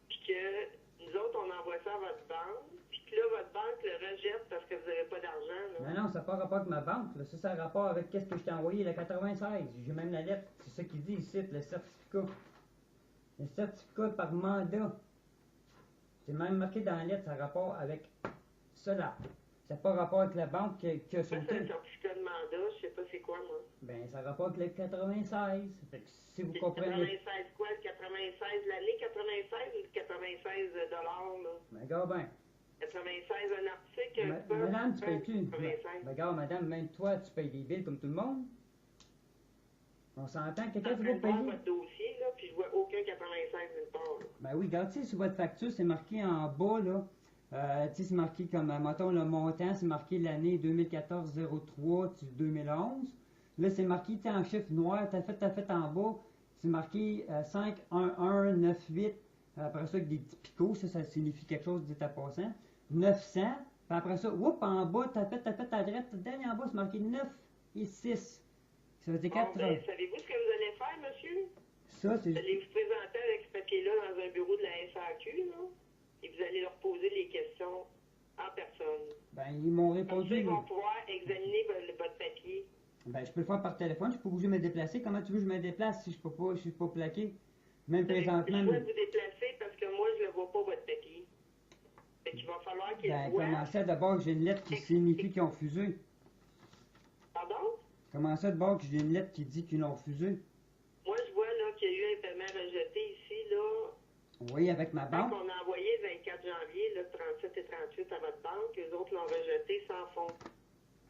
puis que nous autres, on envoie ça à votre banque, puis que là, votre banque le rejette parce que vous n'avez pas d'argent, là. Non, ça n'a pas rapport avec ma banque. Là. Ça a rapport avec qu'est-ce que je t'ai envoyé, le 96. J'ai même la lettre. C'est ça qui dit ici, le certificat. Le certificat par mandat. C'est même marqué dans la lettre, ça a rapport avec cela. Ça n'a pas rapport avec la banque qui a Ça, c'est sauté. un certificat de mandat, je sais pas c'est quoi, moi. Ben, ça a rapport avec le 96. Fait que si vous C'est comprenez. 96 quoi, le 96, l'année 96 ou le 96 dollars, là? Ben, regarde bien. 96, un article, un peu. Madame, tu payes-tu? 96. Ben, regarde, madame, même toi, tu payes des billes comme tout le monde. On s'entend que Je suis quand en tu train vas de voir payer. votre dossier, là, puis je vois aucun 96 nulle part. Là. Ben oui, regarde, tu sais, sur votre facture, c'est marqué en bas, là. Tu sais, c'est marqué comme, mettons, le montant, c'est marqué l'année 2014-03 du 2011. Là, c'est marqué, tu sais, en chiffre noir, t'as fait en bas, c'est marqué 51198. Après ça, avec des petits picots, ça signifie quelque chose, dit à passant. 900. Puis après ça, oups, en bas, t'as fait ta droite, dernier en bas, c'est marqué 9 et 6. Ça veut dire Bon, 4. ben, savez-vous ce que vous allez faire, monsieur? Ça, c'est. Vous allez vous présenter avec ce papier-là dans un bureau de la SAQ, là, et vous allez leur poser les questions en personne. Ben, ils m'ont Comme ça, répondu. ils vont pouvoir examiner votre papier. Ben, je peux le faire par téléphone, je peux bouger me déplacer. Comment tu veux que je me déplace si je suis pas plaqué? Même présentement. Je dois vous déplacer parce que moi, je ne vois pas votre papier. Fait qu'il va falloir qu'ils Ben, voient. comment ça d'abord que j'ai une lettre qui signifie qu'ils ont refusé? Pardon? Comment ça d'abord que j'ai une lettre qui dit qu'ils l'ont refusé? Moi, je vois là qu'il y a eu un paiement rejeté ici, là. Oui, avec ma Quand banque. on a envoyé le 24 janvier, là, 37 et 38 à votre banque, eux autres l'ont rejeté sans fond.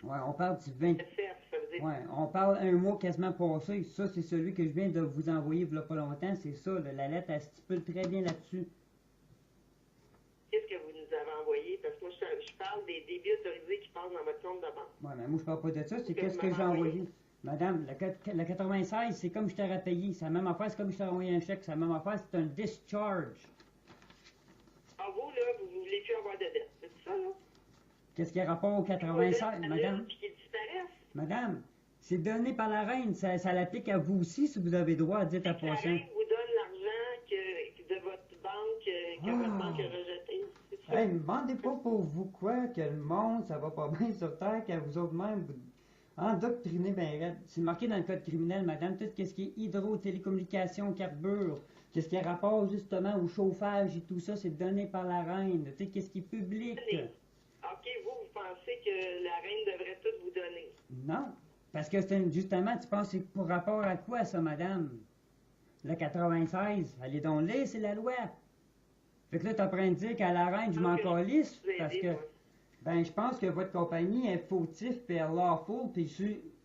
Ouais, on parle du 20. SF, ça veut dire. Ouais, on parle un mois quasiment passé. Ça, c'est celui que je viens de vous envoyer il y a pas longtemps. C'est ça, là, la lettre, elle stipule très bien là-dessus. Qu'est-ce que vous nous avez envoyé? Parce que moi, je parle des débits autorisés qui passent dans votre compte de banque. Ouais, mais moi, je parle pas de ça. C'est Que qu'est-ce vous que m'avez j'ai envoyé. envoyé. Madame, le 96, c'est comme je t'aurais payé. C'est la même affaire, c'est comme je t'aurais envoyé un chèque. C'est la même affaire, c'est un discharge. Ah, vous, là, vous ne voulez plus avoir de dette. C'est ça, là? Qu'est-ce qui a rapport au 96, madame? Puis qu'ils disparaissent. Madame, c'est donné par la reine. Ça l'applique à vous aussi si vous avez droit à dire ta La portion. reine vous donne l'argent de votre banque que votre banque a rejeté. C'est ça? Hey, ne me demandez pas pour vous quoi, que le monde, ça va pas bien sur Terre, qu'à vous autres même, vous endoctrinez ben raide. C'est marqué dans le code criminel, madame, tout ce qui est hydro, télécommunications, carbure, qu'est-ce qui a rapport justement au chauffage et tout ça, c'est donné par la reine. Tu sais, qu'est-ce qui est public. OK, vous pensez que la reine devrait tout vous donner. Non, parce que justement, tu penses que c'est pour rapport à quoi ça, madame? Le 96, allez donc lire, c'est la loi. Fait que là, t'es en train de dire qu'à la reine, je m'en Ok, calisse, je vous ai parce dit, que, moi. ben, je pense que votre compagnie est fautif puis est lawful, puis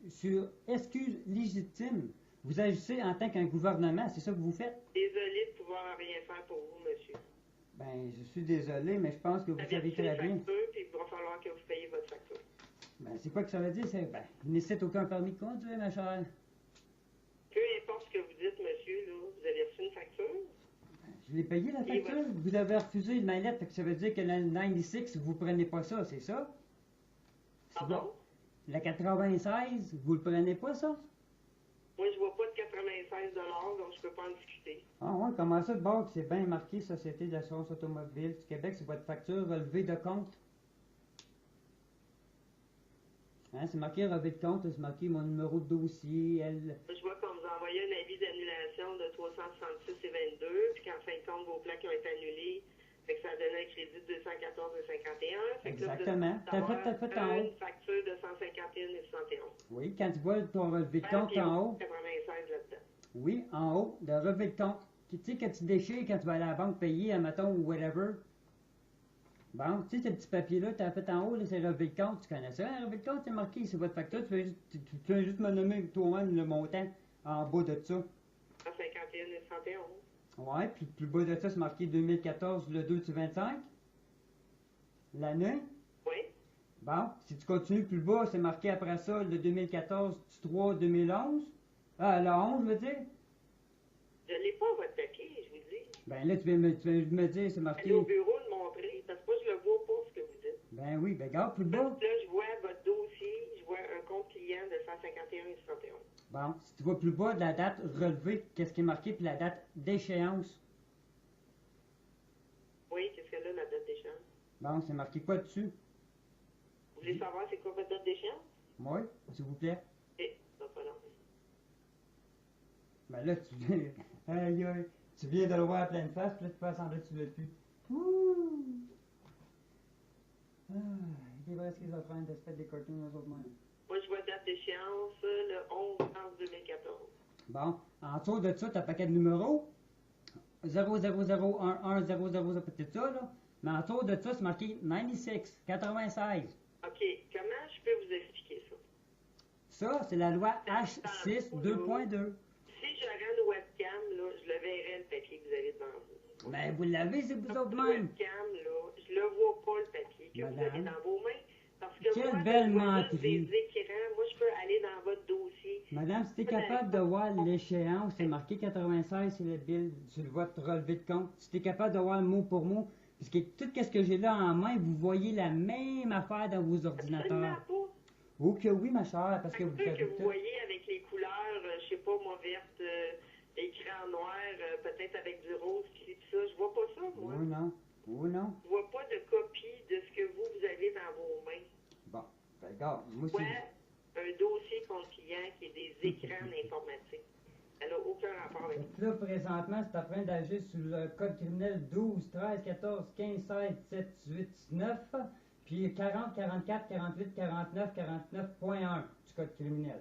sur excuse légitime. Vous agissez en tant qu'un gouvernement, c'est ça que vous faites? Désolé de pouvoir rien faire pour vous, monsieur. Ben, je suis désolé, mais je pense que vous savez Avertissez très le bien. facture, puis il va falloir que vous payiez votre facture. Ben, c'est quoi que ça veut dire? C'est, ben, il nécessite aucun permis de conduire, ma chère. Peu importe ce que vous dites, monsieur, là, vous avez reçu une facture. Je l'ai payé, la Et facture. Vous avez refusé ma lettre, fait que ça veut dire que le 96, vous prenez pas ça, c'est ça? C'est Pardon? bon. La 96, vous le prenez pas, ça? Moi, je vois pas de 96 donc je peux pas en discuter. Ah ouais, comment ça de bord que c'est bien marqué Société d'assurance automobile du Québec, c'est votre facture relevée de compte? Hein, c'est marqué relevé de compte, c'est marqué mon numéro de dossier, elle... Je vois qu'on vous a envoyé un avis d'annulation de 366 et 22, puis qu'en fin de compte, vos plaques ont été annulées. Fait que ça a donné un crédit de 214 et 51. Fait que là, Exactement. vous allez T'as fait en avoir haut. une facture de 151 et 71. Oui, quand tu vois ton relevé de compte en haut, 96 là-dedans. oui, en haut, le relevé de compte. Tu sais, quand tu déchires, quand tu vas à la banque payer, admettons, ou whatever. Bon, tu sais, ce petit papier-là, tu as fait en haut, là, c'est relevé de compte. Tu connais ça, un relevé de compte, c'est marqué, c'est votre facture. Tu veux juste me nommer toi-même le montant en bas de ça. 151 et 71. Ouais, puis plus bas de ça, c'est marqué 2014, le 2 du 25. L'année. Oui. Bon, si tu continues plus bas, c'est marqué après ça, le 2014 du 3 2011. Ah, le 11, je veux dire. Je n'ai pas votre papier, je vous dis. Ben là, tu viens me dire, c'est marqué. Allez au bureau le montrer, parce que moi, je le vois pas, ce que vous dites. Ben oui, ben regarde, plus bas. Là, je vois votre dossier, je vois un compte client de 151 et 71. Bon, si tu vois plus bas de la date relevée, qu'est-ce qui est marqué, puis la date d'échéance. Oui, qu'est-ce que là, la date d'échéance? Bon, c'est marqué quoi dessus? Vous voulez savoir c'est quoi votre date d'échéance? Oui, s'il vous plaît. Eh, ça va pas long. Ben là, tu viens. Aïe, aïe. Tu viens de le voir à pleine face, puis là, tu fais semblant que tu l'as plus. Ouh! Ah, il va rester qu'ils apprennent de se faire des cartoons aux autres mêmes. Moi, je vois date d'échéance le 11 mars 2014. Bon, en dessous de ça, tu as un paquet de numéros. 0001100, peut-être ça, là. Mais en dessous de ça, c'est marqué 96, 96. OK, comment je peux vous expliquer ça? Ça, c'est la loi H6 2.2. Si j'aurais une webcam, là, je le verrais le papier que vous avez devant vous. Ben, vous l'avez, c'est vous autres Une même. webcam, là, je le vois pas le papier que vous avez Madame. dans vos mains. Parce que Quelle moi, belle je vois menterie. juste des écrans. Moi, je peux aller dans votre dossier. Madame, si tu es capable de voir l'échéance, c'est marqué 96 sur le bill, sur votre relevé de compte. Si tu es capable de voir mot pour mot, parce que tout ce que j'ai là en main, vous voyez la même affaire dans vos Absolument ordinateurs. pas. Oh que oui, ma chère, parce que Un vous peu que faites vous tout. voyez avec les couleurs, je sais pas, moi, verte, écran noir, peut-être avec du rose, puis tout ça. Je vois pas ça, moi. Oh non, oh non. Je vois pas de copie de ce que vous avez dans vos mains. Bon, ben, regarde, moi Ouais, aussi. un dossier contre client qui est des écrans d'informatique. Elle n'a aucun rapport avec ça. Là, présentement, c'est en train d'agir sur le code criminel 12, 13, 14, 15, 16, 17, 18, 19, puis 40, 44, 48, 49, 49.1 du code criminel.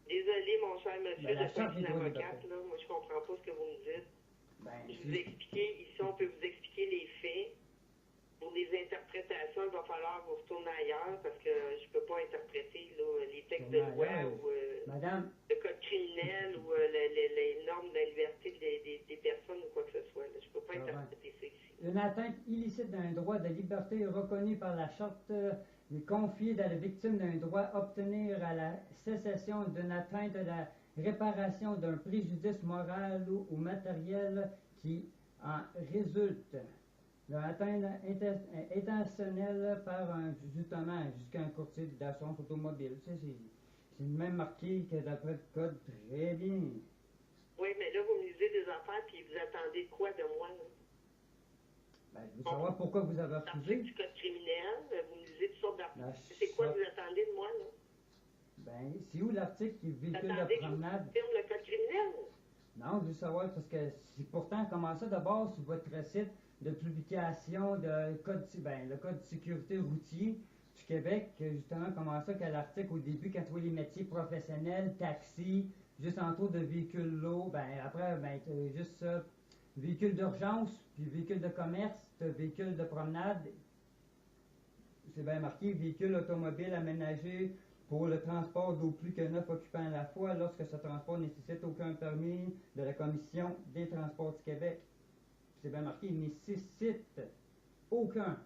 Désolé, mon cher monsieur, Ben, la je suis charte une des droits de avocate, là. Moi, je comprends pas ce que vous me dites. Ben, Je vous ai expliqué, ici, on peut vous expliquer les faits. Pour les interprétations, il va falloir vous retourner ailleurs parce que je ne peux pas interpréter là, les textes de loi ou Madame, le code criminel ou les normes de la liberté des personnes ou quoi que ce soit. Là. Je ne peux pas interpréter ça ici. une atteinte illicite d'un droit de liberté reconnu par la charte est confiée à la victime d'un droit à obtenir à la cessation d'une atteinte à la réparation d'un préjudice moral ou matériel qui en résulte. L'atteinte intentionnelle par justement jusqu'à un courtier d'assurance automobile. Tu sais, c'est même marqué que d'après le code, très bien. Oui, mais là, vous me lisez des affaires puis vous attendez de quoi de moi? Là? Ben, je veux savoir pourquoi vous avez L'article refusé. du code criminel, vous me lisez toutes sortes La d'articles. C'est quoi que charte- vous attendez de moi? Là? Ben, c'est où l'article qui Vous véhicule attendez de que je vous promenade? confirme le code criminel? Non, je veux savoir parce que c'est pourtant commencé d'abord sur votre site de publication de code, ben, le code de sécurité routier du Québec, justement, comment ça qu'à l'article au début, quand tu vois les métiers professionnels, taxi, juste en tour de véhicules lourds, ben après, ben, t'as juste ça, véhicule d'urgence, puis véhicule de commerce, t'as véhicule de promenade, c'est bien marqué, véhicule automobile aménagé pour le transport d'au plus que 9 occupants à la fois lorsque ce transport nécessite aucun permis de la Commission des transports du Québec. C'est bien marqué, il nécessite aucun.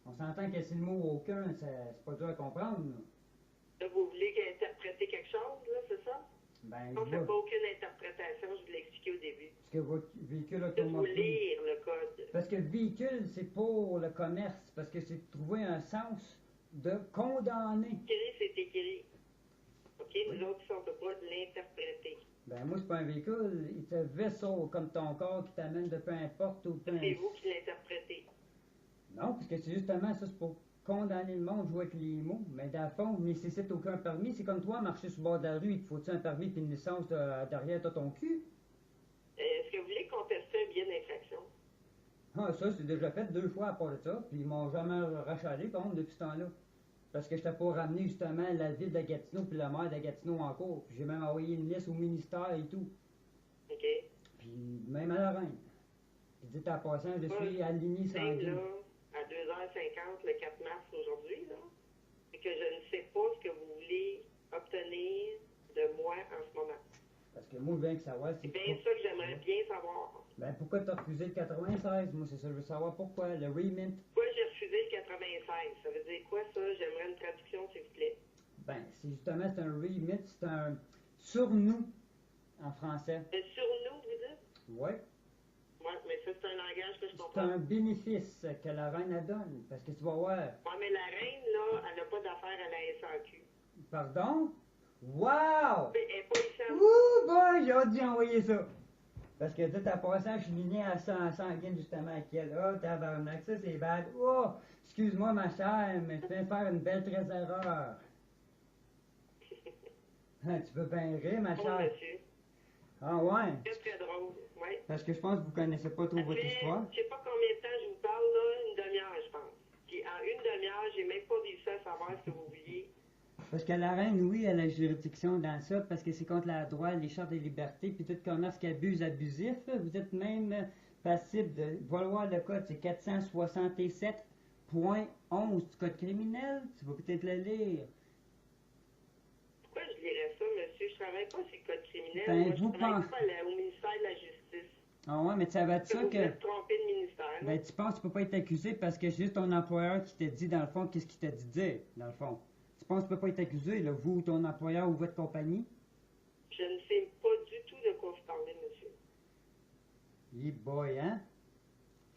On s'entend que si le mot aucun, c'est pas dur à comprendre. Là. Là, vous voulez interpréter quelque chose, là, c'est ça? Ben, Non, je c'est vois. pas aucune interprétation, je vous l'ai expliqué au début. Parce que votre véhicule Je vais vous automobile. lire le code. Parce que véhicule, c'est pour le commerce. Parce que c'est de trouver un sens de condamner. Écrit, c'est écrit. OK? Oui. Nous autres, on ne peut pas l'interpréter. Ben, moi, c'est pas un véhicule. C'est un vaisseau comme ton corps qui t'amène de peu importe où peu C'est vous qui l'interprétez. Non, parce que c'est justement ça, c'est pour condamner le monde, jouer avec les mots. Mais dans le fond, il ne nécessite aucun permis. C'est comme toi, marcher sur le bord de la rue, il te faut-tu un permis et une licence derrière ton cul? Est-ce que vous voulez contester un bien d'infraction? Ah, ça, c'est déjà fait 2 fois à part de ça, puis ils m'ont jamais rachalé, par contre, depuis ce temps-là. Parce que j'étais pour ramener justement la ville de Gatineau puis le maire de Gatineau en cours. Puis j'ai même envoyé une liste au ministère et tout. OK? Puis même à la reine. J'ai dit en passant, je suis aligné sans Même guide. là, à 2h50 le 4 mars aujourd'hui, là, c'est que je ne sais pas ce que vous voulez obtenir de moi en ce moment. Parce que moi, je viens que savoir C'est si... bien ça que j'aimerais bien savoir. Ben, pourquoi t'as refusé le 96? Moi, c'est ça, je veux savoir pourquoi. Le remit. Pourquoi j'ai refusé le 96? Ça veut dire quoi, ça? J'aimerais une traduction, s'il vous plaît. Ben, c'est justement, c'est un remit, c'est un sur-nous en français. Sur nous, vous dites? Ouais. Oui, mais ça, c'est un langage que je C'est comprends. un bénéfice que la reine elle donne. Parce que tu vas voir. Oui, mais la reine, là, elle n'a pas d'affaires à la SAQ. Pardon? Wow! Elle n'est pas ici. Ouh, bon, j'ai hâte d'y envoyer ça. Parce que tout en passant, je suis ligné à 100 sanguine justement avec elle. Oh, tabarnak, ça c'est bad. Oh, excuse-moi ma chère, mais tu viens de faire une belle très erreur. Hein, tu peux bien rire, ma Oh, chère. monsieur. Ah ouais? Très, très drôle. Oui. Parce que je pense que vous connaissez pas trop Ça votre fait, histoire. je sais pas combien de temps je vous parle, là, une demi-heure, je pense. Puis en une demi-heure, j'ai même pas réussi à savoir ce que vous vouliez. Parce que la reine, oui, elle a la juridiction dans ça, parce que c'est contre la droit, les chartes des libertés, puis tout commerce qui abuse abusif. Là. Vous êtes même passible de valoir le code, c'est 467.11 du code criminel. Tu vas peut-être le lire. pourquoi je lirais ça, monsieur? Je travaille pas sur le code criminel. Ben, Moi, je vous travaille pensez- pas au ministère de la Justice. Ah ouais, mais tu savais Est-ce que ça vous que... vous êtes trompé de ministère? là? Ben, tu penses que tu peux pas être accusé parce que c'est juste ton employeur qui t'a dit, dans le fond, qu'est-ce qu'il t'a dit de dire, dans le fond. Tu penses que tu peux pas être accusé, là, vous, ton employeur ou votre compagnie? Je ne sais pas du tout de quoi vous parlez, monsieur. Yeah boy, hein?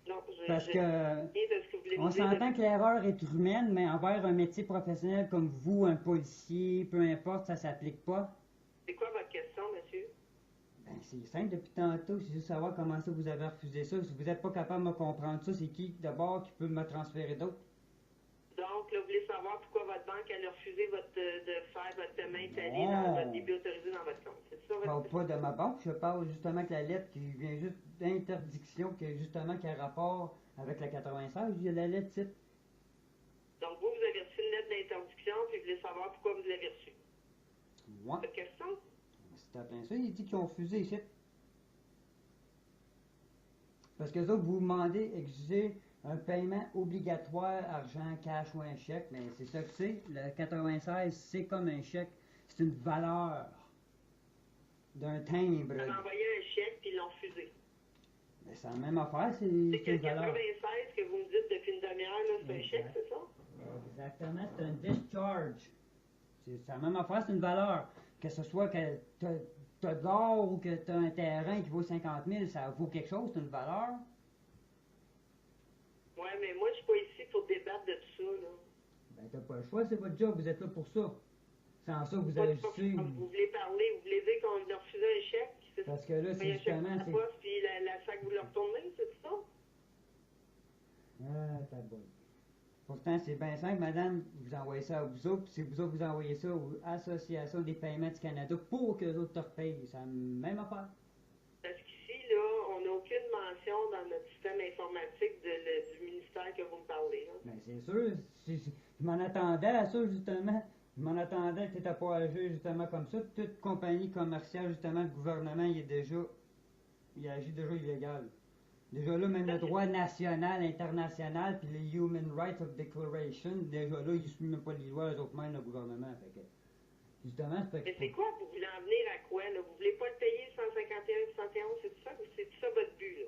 Non, Parce je que... rien de ce que vous voulez On me dire. s'entend que l'erreur est humaine, mais envers un métier professionnel comme vous, un policier, peu importe, ça s'applique pas. C'est quoi votre question, monsieur? Ben, c'est simple depuis tantôt, c'est juste savoir comment ça vous avez refusé ça. Si vous n'êtes pas capable de me comprendre ça, c'est qui d'abord qui peut me transférer d'autres? Donc, là, vous voulez savoir pourquoi votre banque elle a refusé de faire votre paiement italien Non. dans votre débit autorisé dans votre compte. C'est ça Je votre parle question? pas de ma banque, je parle justement que la lettre qui vient juste d'interdiction, qui a rapport avec la 96, il y a la lettre titre. Donc, vous avez reçu une lettre d'interdiction, puis vous voulez savoir pourquoi vous l'avez reçue. Ouais, Votre question? c'est à plein ça, il dit qu'ils ont refusé ici. Parce que ça, vous demandez, exigez un paiement obligatoire, argent, cash ou un chèque, mais c'est ça que c'est. Le 96, c'est comme un chèque. C'est une valeur d'un timbre. Vous avez envoyé un chèque, puis ils l'ont refusé. Mais c'est la même affaire, C'est c'est que une le valeur. 96 que vous me dites depuis une demi-heure, là, c'est un Exact. chèque, c'est ça? Exactement, c'est un discharge. C'est la même affaire, c'est une valeur. Que ce soit que tu as de l'or ou que tu as un terrain qui vaut 50 000, ça vaut quelque chose, c'est une valeur. Ouais, mais moi, je suis pas ici pour débattre de tout ça, là. Ben, t'as pas le choix, c'est votre job, vous êtes là pour ça. Sans ça, vous Pas avez de problème. su. Vous voulez parler, vous voulez dire qu'on a refusé un chèque, c'est ça? Parce que là, Vous c'est voyez un chèque justement. à la poste, puis la sac, vous le retournez, c'est ça? Ah, t'as bon. Pourtant, c'est bien simple, madame, vous envoyez ça à vous autres, puis c'est vous autres, vous envoyez ça aux associations des paiements du Canada pour que les autres te repayent. C'est la même affaire. Parce qu'ici, là, on n'a aucune mention dans notre système informatique du ministère que vous me parlez, là. Ben, c'est sûr. Je m'en attendais à ça, justement. Je m'en attendais que tu n'étais pas agi justement comme ça. Toute compagnie commerciale, justement, le gouvernement, il agit déjà illégal. Déjà là, même le droit national, international, puis les Human Rights of Declaration, déjà là, ils ne suivent même pas les lois, eux autres mêmes, le gouvernement. Fait que, justement, Mais c'est quoi? Vous voulez en venir à quoi, là? Vous voulez pas le payer 151, 71, c'est ça votre but, là?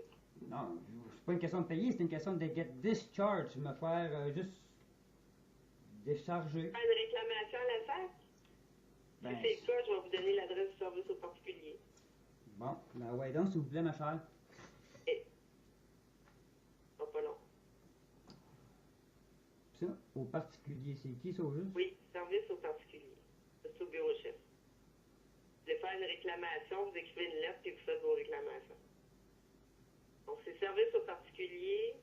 Non, c'est pas une question de payer, c'est une question de get discharged, me faire juste décharger. Faire une réclamation à la SAC? Ben, Si c'est le cas, je vais vous donner l'adresse du service au particulier. bon, ben ouais donc, s'il vous plaît, ma chère. Et... pas long. Ça, au particulier, c'est qui ça au juste? Oui, service au particulier. C'est au bureau chef. Vous voulez faire une réclamation, vous écrivez une lettre et vous faites vos réclamations. Donc, c'est service au particulier,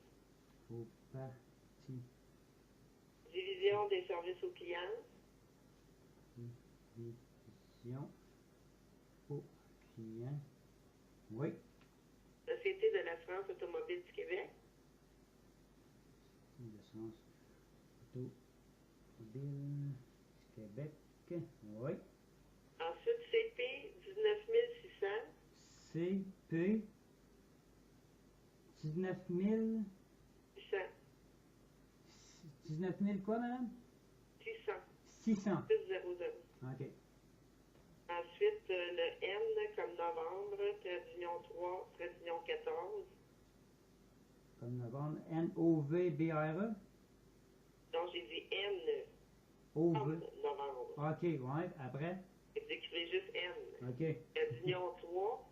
Au parti. division des services aux clients, Division au client. Oui. Société de l'assurance automobile du Québec, L'assurance automobile du Québec. Oui. ensuite CP 19 600, CP 19 000. 600, 19 000 quoi, madame? 600, 600. 600. OK. Ensuite, le N comme novembre, trait d'union 3, trait d'union 14. Comme novembre. N-O-V-B-R-E. Donc, j'ai dit N, O-V. novembre. OK, ouais. Après. Et vous écrivez juste N. OK. Trait d'union 3,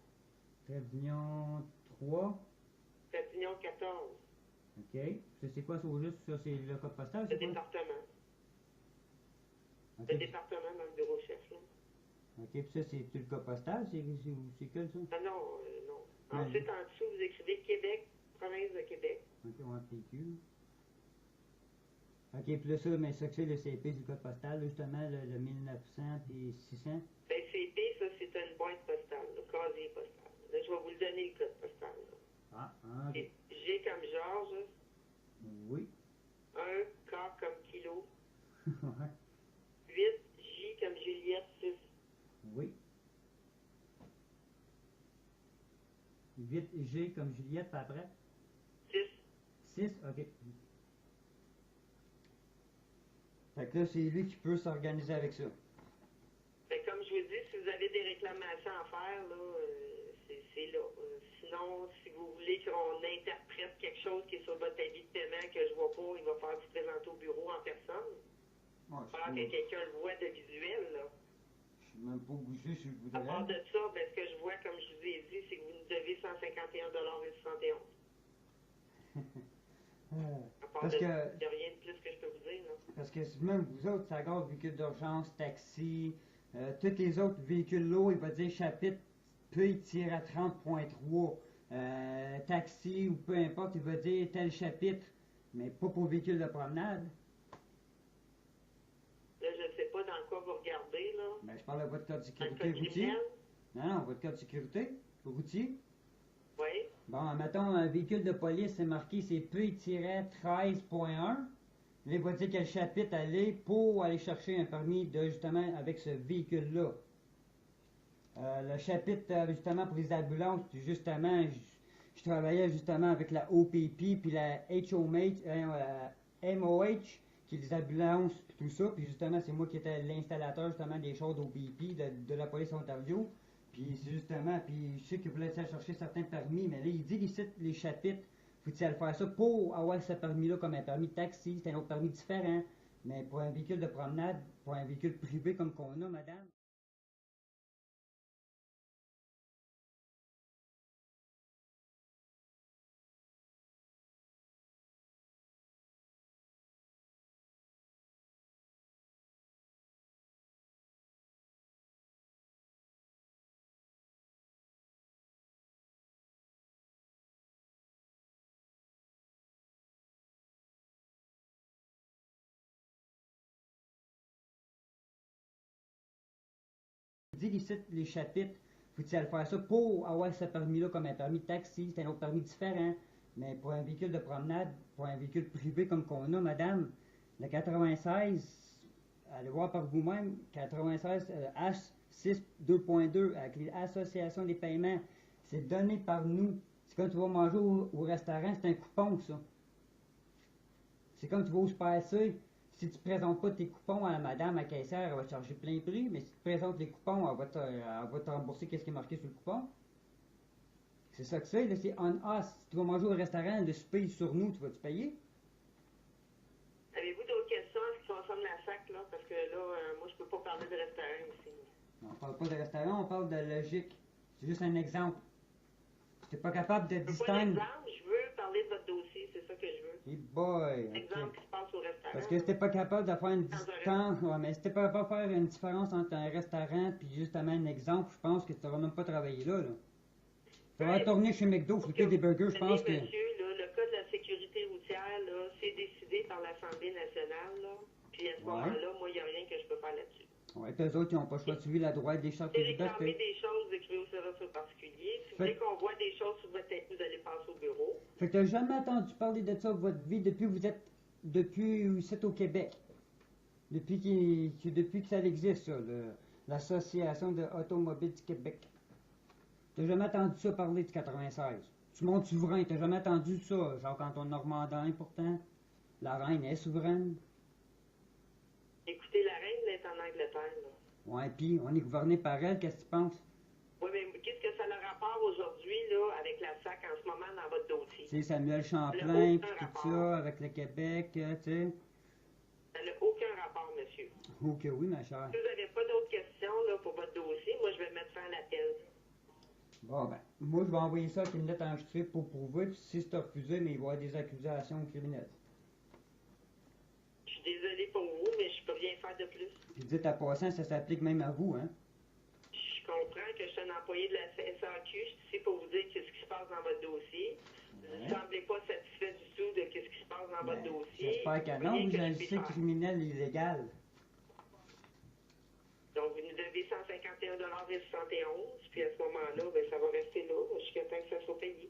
Trait d'union 3. trait d'union 14. OK. Ça, c'est quoi, ça, au juste? Ça, c'est le code postal, Le c'est quoi? département. OK. Le département dans le bureau chef, là. OK, puis ça, c'est le code postal? C'est quel, ça? Ah non, non. Ouais. Ensuite, en dessous, vous écrivez Québec, province de Québec. OK, on va PQ. OK, puis là, ça, mais ça que c'est le CP du code postal, là, justement, le 1900 et 600. Ben, CP, ça, c'est une boîte postale, le casier postal. Là, je vais vous le donner, le code postal. Là. Ah, OK. Et G comme Georges, Oui. 1, K comme kilo, Ouais. 8, J comme Juliette, 6. Oui. 8G comme Juliette, puis après? 6. 6, OK. Fait que là, c'est lui qui peut s'organiser avec ça. Fait je vous dis, si vous avez des réclamations à faire, là, c'est là. Sinon, si vous voulez qu'on interprète quelque chose qui est sur votre avis de paiement que je vois pas, il va falloir vous présenter au bureau en personne. Ouais, Il va falloir que quelqu'un le voit de visuel, là. je suis même pas bougé si je À part voudrais. de ça, ben, ce que je vois, comme je vous ai dit, c'est que vous nous devez 151,71 $. À part Parce de que, ça, il n'y a rien de plus que je peux vous dire, là. parce que même vous autres, ça garde véhicule d'urgence, taxi, tous les autres véhicules lourds, il va dire chapitre P-30.3. Taxi ou peu importe, il va dire tel chapitre, mais pas pour véhicule de promenade. Là, je ne sais pas dans quoi vous regardez, là. Ben, je parle de votre code de Dans le sécurité code routier. criminel. Non, votre code de sécurité routier. Oui. Bon, mettons, un véhicule de police, c'est marqué, c'est P-13.1. Là, il va dire quel chapitre aller pour aller chercher un permis de, justement, avec ce véhicule-là. Le chapitre, justement, pour les ambulances, puis justement, je travaillais justement avec la OPP, puis la MOH, qui est les ambulances, puis tout ça, puis justement, c'est moi qui étais l'installateur, justement, des choses d'OPP, de la police Ontario. Puis c'est justement, puis je sais qu'il voulait aller chercher certains permis, mais là, il dit ici les chapitres, faut-il aller faire ça pour avoir ce permis-là comme un permis de taxi, c'est un autre permis différent. Mais pour un véhicule de promenade, pour un véhicule privé comme qu'on a, madame. Il dit ici les chapitres, faut-il aller faire ça pour avoir ce permis-là comme un permis de taxi, c'est un autre permis différent. Mais pour un véhicule de promenade, pour un véhicule privé comme qu'on a, madame, le 96, allez voir par vous-même, 96 H6 2.2 avec les associations des paiements, c'est donné par nous. C'est comme tu vas manger au restaurant, c'est un coupon, ça. C'est comme tu vas au Super C. Si tu ne présentes pas tes coupons à la madame, à la caissière, elle va te charger plein prix, mais si tu présentes les coupons, elle va te rembourser qu'est-ce qui est marqué sur le coupon. C'est ça que c'est, là, c'est on us. Si tu vas manger au restaurant, le souper est sur nous, tu vas-tu payer? Avez-vous d'autres questions en ce qui concerne la SAC, là? Parce que là, moi, je peux pas parler de restaurant ici. On parle pas de restaurant, on parle de logique. C'est juste un exemple. Tu n'es pas capable de Je veux pas distinguer. d'exemple, je veux parler de votre dossier, c'est ça que je veux. Hey boy! Exemple ok. qui se passe au restaurant. Parce que si t'es pas capable de faire une Dans un distance, ouais, mais si t'es pas capable de faire une différence entre un restaurant puis justement un exemple, je pense que tu n'auras même pas travaillé là. Tu vas retourner chez McDo, flipper des burgers, je pense que. Monsieur, là, le code de la sécurité routière, là, c'est décidé par l'Assemblée nationale, là. Puis à ce Ouais. moment-là, moi, il n'y a rien que je peux faire là-dessus. Ouais, eux autres, ils n'ont pas choisi la droite des chartes Si de vous réclamez liberté. des choses, vous écrivez au service particulier. Si vous Fait- voulez qu'on voit des choses sur votre tapis, vous allez passer au bureau. Fait que t'as jamais entendu parler de ça de votre vie depuis que vous êtes au Québec. Depuis que ça existe, ça, l'Association de automobiles du Québec. T'as jamais entendu ça parler du 96. Tu montes souverain, t'as jamais entendu ça, genre quand on Normandin pourtant. La reine est souveraine. Écoutez, la reine est en Angleterre, là. Ouais, puis on est gouverné par elle, qu'est-ce que tu penses? Oui, mais qu'est-ce que ça a rapport aujourd'hui, là, avec la SAC en ce moment dans votre dossier? Tu sais, Samuel Champlain, Le puis aucun tout ça, avec le Québec, tu sais. Ça n'a aucun rapport, monsieur. Oh que oui, ma chère. Si vous n'avez pas d'autres questions, là, pour votre dossier, moi, je vais mettre fin à l'appel. Bon, ben, moi, je vais envoyer ça avec une lettre enregistrée pour prouver, puis si c'est refusé, mais il va y avoir des accusations criminelles. Je suis désolée pour vous, mais je peux rien faire de plus. Puis dites à passant, ça s'applique même à vous, hein. Je comprends que je suis un employé de la SAQ. Je suis ici pour vous dire ce qui se passe dans votre dossier. Vous ne Ouais. semblez pas satisfait du tout de ce qui se passe dans votre Ben, dossier. j'espère que Rien non, vous je agissez puisse faire. criminel illégal. Donc, vous nous devez 151,71 $, puis à ce moment-là, ben, ça va rester là jusqu'à temps que ça soit payé.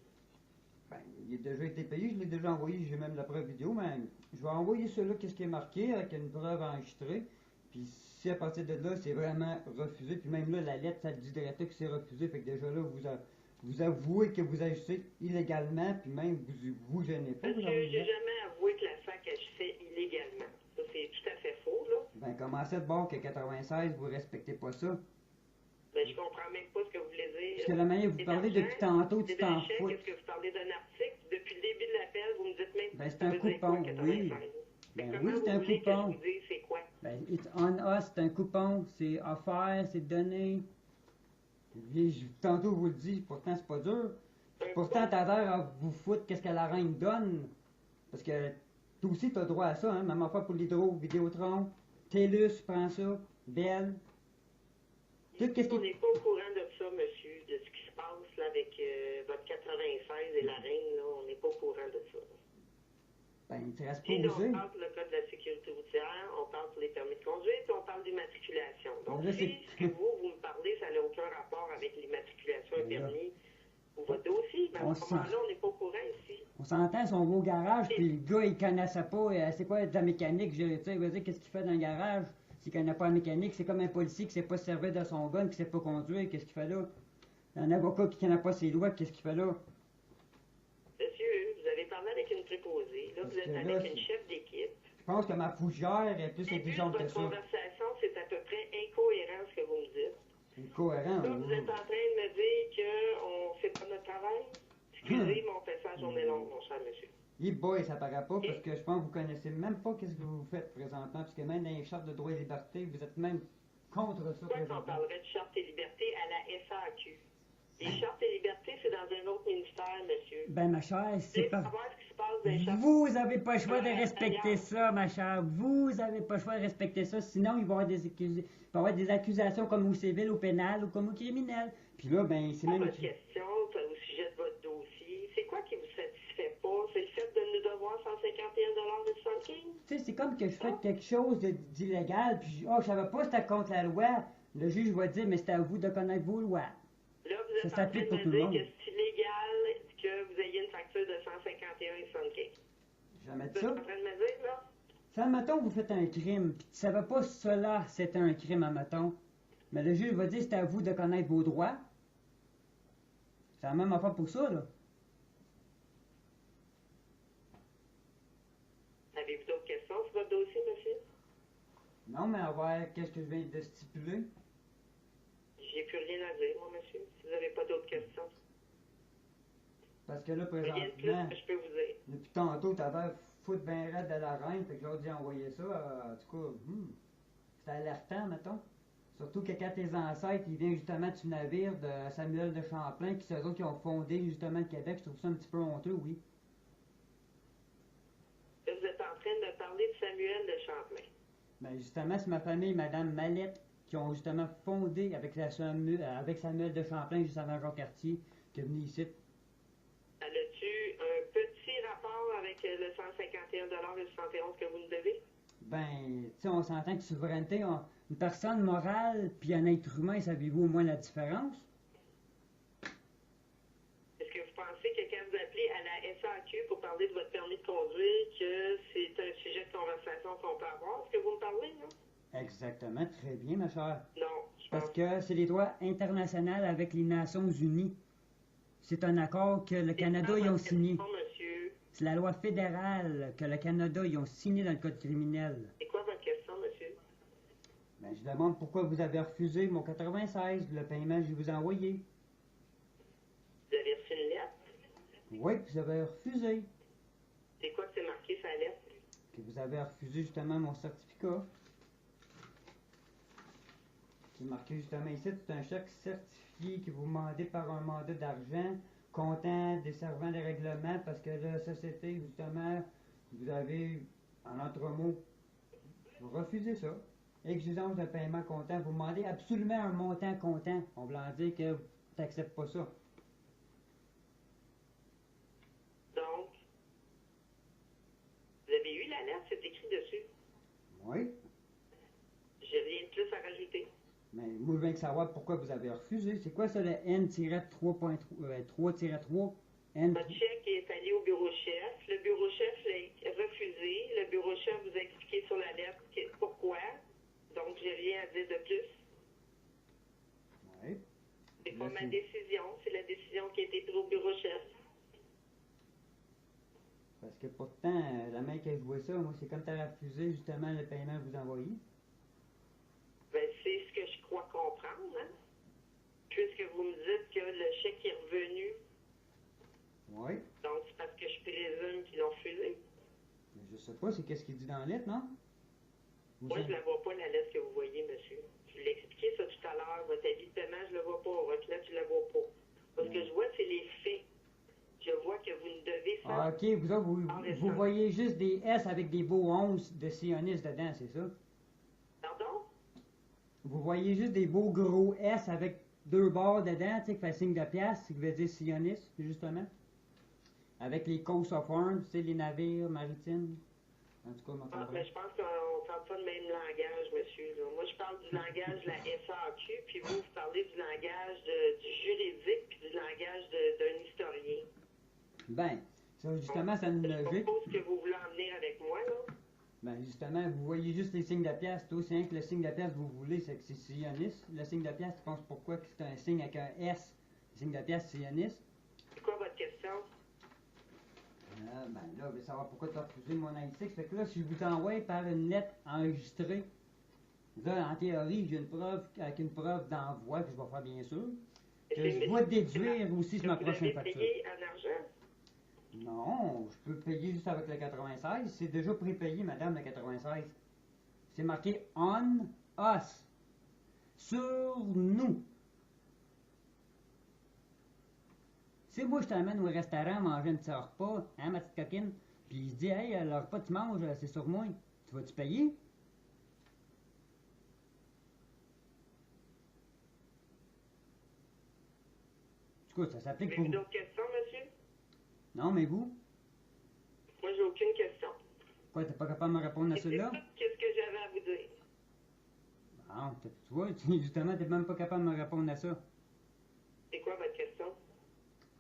Ben, il a déjà été payé, je l'ai déjà envoyé, j'ai même la preuve vidéo, mais je vais envoyer ceux-là, qu'est-ce qui est marqué, avec une preuve enregistrée. Puis si à partir de là, c'est vraiment refusé, puis même là, la lettre, ça dit direct que c'est refusé, fait que déjà là, vous avouez que vous agissez illégalement, puis même vous gênez pas. Vous Monsieur, j'ai envoyez. jamais avoué que la SAC agissait illégalement. Ça, c'est tout à fait faux, là. Ben, commencez de bord que 96, vous respectez pas ça. Ben, je comprends même pas ce que vous voulez dire. Parce que la manière que vous C'est parlez d'argent, depuis tantôt, tu c'est t'en d'un chèque, fous. est-ce que vous parlez d'un article? Depuis le début de l'appel, vous me dites même Ben, c'est ça un veut dire quoi, coupon, 96? oui. Mais Ben comment oui, c'est vous un voulez que je coupon. vous dise c'est quoi? Ben, it's on us, c'est un coupon, c'est offert, c'est donné. Puis, tantôt, vous le dis, pourtant, c'est pas dur. Pourtant, t'as l'air à vous foutre qu'est-ce que la reine donne. Parce que toi aussi, t'as droit à ça, hein. Même affaire pour l'hydro, Vidéotron, TELUS, prends ça, Bell. Tout qu'est-ce On qui... n'est pas au courant de ça, monsieur, de ce qui se passe là, avec votre 96 et la reine, là. On n'est pas au courant de ça. Ben, tu restes Puis là, posé. on parle pour le code de la sécurité routière, on parle pour les permis de conduire, puis on parle d'immatriculation. Donc, Là, si ce que vous me parlez, ça n'a aucun rapport avec l'immatriculation et Ben là. permis ou votre dossier, ben, On à ce moment-là, on n'est pas au courant ici. On s'entend, si on va au garage, puis le gars, il connaissait pas, c'est quoi de la mécanique, tu sais, il va dire qu'est-ce qu'il fait dans le garage. S'il connaît pas la mécanique, c'est comme un policier qui sait pas se servir de son gun, qui sait pas conduire, qu'est-ce qu'il fait là? Un avocat qui connaît pas ses lois, qu'est-ce qu'il fait là? Monsieur, vous avez parlé avec une préposée, là, Parce vous êtes que là, avec c'est- une chef d'équipe. Je pense que ma fougère est plus Le début de intelligente que votre ça. conversation, c'est à peu près incohérent ce que vous me dites. C'est cohérent. Là, vous êtes en train de me dire qu'on ne fait pas notre travail? Excusez, mais on fait ça à journée longue, mon cher monsieur. boy, ça paraît pas, parce que je pense que vous connaissez même pas qu'est-ce que vous faites présentement, parce que même dans les chartes de droits et libertés, vous êtes même contre ça Pourquoi qu'on présentement. parlerait de charte et liberté à la SAQ? Les chartes et libertés, c'est dans un autre ministère, monsieur. Ben, ma chère, Vous c'est voulez pas... savoir ce qui se passe dans les chartes? Vous avez pas le choix de Ouais, respecter d'ailleurs. ça, ma chère. Vous avez pas le choix de respecter ça. Sinon, il va y avoir il va y avoir des accusations comme au civil, au pénal ou comme au criminel. Puis là, ben, c'est Pas même... votre question au sujet de votre dossier. C'est quoi qui vous satisfait pas? C'est le fait de nous devoir 151,75 $? Tu sais, c'est comme que je fais quelque chose d'illégal, puis je savais pas que c'était contre la loi. Le juge va dire, mais c'est à vous de connaître vos lois. Là, vous êtes Ça en train s'applique de pour me tout le dire monde. que c'est illégal que vous ayez une facture de 151,75 $. Jamais dit Vous êtes ça. en train de me dire, là? Ça, admettons, vous faites un crime, puis tu savais pas si cela, c'était un crime, admettons. Mais le juge va dire, c'est à vous de connaître vos droits. C'est la même affaire pour ça, là. Avez-vous d'autres questions sur votre dossier, monsieur? Non, mais on va voir qu'est-ce que je viens de stipuler. J'ai plus rien à dire, moi, monsieur. Si vous n'avez pas d'autres questions, Parce que là, rien de plus présentement, que je peux vous dire. depuis tantôt, t'avais foutre bien raide de la reine, fait que l'autre dit envoyer ça. En tout cas, c'était alertant, mettons. Surtout que quand tes ancêtres, ils viennent justement du navire de Samuel de Champlain, qui c'est eux autres qui ont fondé justement le Québec, je trouve ça un petit peu honteux, oui. Là, vous êtes en train de me parler de Samuel de Champlain. Ben justement, c'est ma famille, Madame Mallette, qui ont justement fondé avec Samuel de Champlain, juste avant Jean Cartier, qui est venu ici. As-tu un petit rapport avec le 151,71 $ que vous nous devez? Ben, tu sais, on s'entend que souveraineté, une personne morale puis un être humain, savez-vous au moins la différence? Est-ce que vous pensez que quand vous appelez à la SAQ pour parler de votre permis de conduire, que c'est un sujet de conversation qu'on peut avoir? Est-ce que vous me parlez, non? Exactement, très bien, ma chère. Non, je pense Parce que c'est les droits internationaux avec les Nations Unies. C'est un accord que le Canada y ont signé. Non, monsieur. C'est la loi fédérale que le Canada y ont signé dans le code criminel. C'est quoi votre question, monsieur? Ben, je demande pourquoi vous avez refusé mon 96, le paiement que je vous ai envoyé. Vous avez reçu une lettre? Oui, vous avez refusé. C'est quoi que c'est marqué sur la lettre? Que vous avez refusé justement mon certificat. C'est marqué justement ici, c'est un chèque certifié que vous demandez par un mandat d'argent comptant des servants des règlements parce que la société, justement, vous avez, en entre mots, vous refusez ça. Exigence de paiement comptant. Vous demandez absolument un montant comptant. On veut en dire que tu n'acceptes pas ça. Donc, vous avez eu la lettre, c'est écrit dessus. Oui. J'ai rien de plus à rajouter. Mais moi, je veux que savoir pourquoi vous avez refusé. C'est quoi ça, le N-3.3? N Votre chèque est allé au bureau chef. Le bureau chef l'a refusé. Le bureau chef vous a expliqué sur la lettre pourquoi. Donc, j'ai rien à dire de plus. Oui. C'est pas Là, ma c'est- décision. C'est la décision qui a été prise au bureau chef. Parce que pourtant, la main qui a joué ça, moi, c'est comme tu as refusé justement le paiement que vous envoyez. Ben, c'est ce que je crois comprendre, hein? vous me dites que le chèque est revenu. Oui. Donc, c'est parce que je présume qu'ils l'ont refusé. Je sais pas, c'est qu'est-ce qu'il dit dans la lettre, non? Moi, je ne la vois pas, la lettre que vous voyez, monsieur. Je vous l'ai expliqué ça tout à l'heure. Votre avis de paiement, je ne le vois pas. Votre lettre, je ne la vois pas. Ce que je vois, c'est les faits. Je vois que vous ne devez faire... Ah, ok, vous voyez juste des S avec des beaux 11 de sionistes dedans, c'est ça? Pardon? Vous voyez juste des beaux gros S avec 2 barres dedans, tu sais, qui fait signe de pièce, qui veut dire sioniste, justement. Avec les coast of arms, tu sais, les navires maritimes. En tout cas, Mais je pense qu'on ne parle pas le même langage, monsieur. Là. Moi, je parle du langage de la SAQ, puis vous parlez du langage du juridique, puis du langage d'un historien. Ben, ça, justement, c'est une Je logique. suppose que vous voulez en venir avec moi, là. Ben, justement, vous voyez juste les signes de pièce. Toi, c'est rien que le signe de pièce que vous voulez, c'est que c'est sioniste. Le signe de pièce, tu penses pourquoi que c'est un signe avec un S? Le signe de pièce sioniste. C'est quoi votre question? Ben là, je veux savoir pourquoi tu as refusé mon I6. Fait que là, si je vous envoie par une lettre enregistrée, là, en théorie, j'ai une preuve, avec une preuve d'envoi que je vais faire bien sûr, que je dois déduire aussi sur ma prochaine facture. Vous avez payé en argent? Non, je peux payer juste avec le 96. C'est déjà prépayé, madame, le 96. C'est marqué on us. Sur nous. Si moi je t'amène au restaurant manger un petit repas, hein, ma petite coquine, puis il se dit, hey, le repas que tu manges, c'est sur moi. Tu vas-tu payer? Du coup, ça s'applique pour Avez-vous vous. d'autres questions, monsieur? Non, mais vous? Moi, j'ai aucune question. Quoi, t'es pas capable de me répondre à C'est celle-là? tout ce que j'avais à vous dire. Non, tu vois, justement, t'es même pas capable de me répondre à ça. C'est quoi votre question?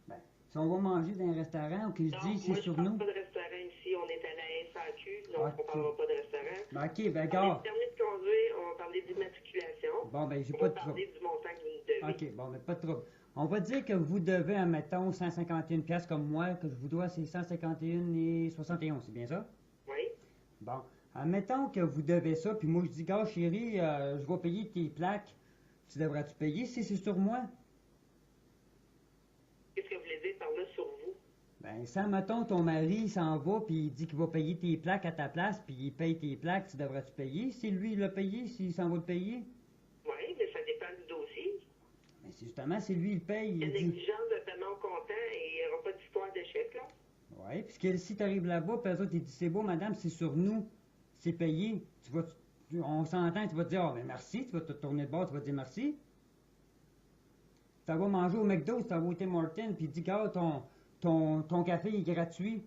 Ben, si on va manger dans un restaurant ou qu'il se dit c'est sur Moi, je nous. parle pas de restaurant ici. On est à la SAQ, donc Ok. on parlera pas de restaurant. Ben, ok, ben, On gars. a permis de conduire, on va parler d'immatriculation. Bon, ben, j'ai On pas va de trouble. parler du montant que vous nous devez. Ok, bon, ben, pas de trouble. On va dire que vous devez, admettons, 151 pièces comme moi, que je vous dois, c'est 151 et 71, c'est bien ça? Oui? Bon, admettons que vous devez ça, puis moi je dis, gars, chérie, je vais payer tes plaques. Tu devrais-tu payer si c'est sur moi? Qu'est-ce que vous voulez dire par là sur vous? Ben, si, admettons, ton mari s'en va, puis il dit qu'il va payer tes plaques à ta place, puis il paye tes plaques, tu devrais-tu payer? Si lui, il l'a payé, s'il s'en va le payer? Oui, mais ça dépend du dossier. Ben, c'est justement, si lui, il paye, Il y a il une dit... exigence de paiement au comptant et il n'y aura pas d'histoire d'échec, là. Oui, puisque si tu arrives là-bas, puis eux autres, ils disent, c'est beau, madame, c'est sur nous, c'est payé. On s'entend, tu vas te dire, oh, ben merci, tu vas te tourner de bord, tu vas te dire merci. Tu vas manger au McDo, tu vas au Tim Hortons, puis il dit, gars, ton café est gratuit,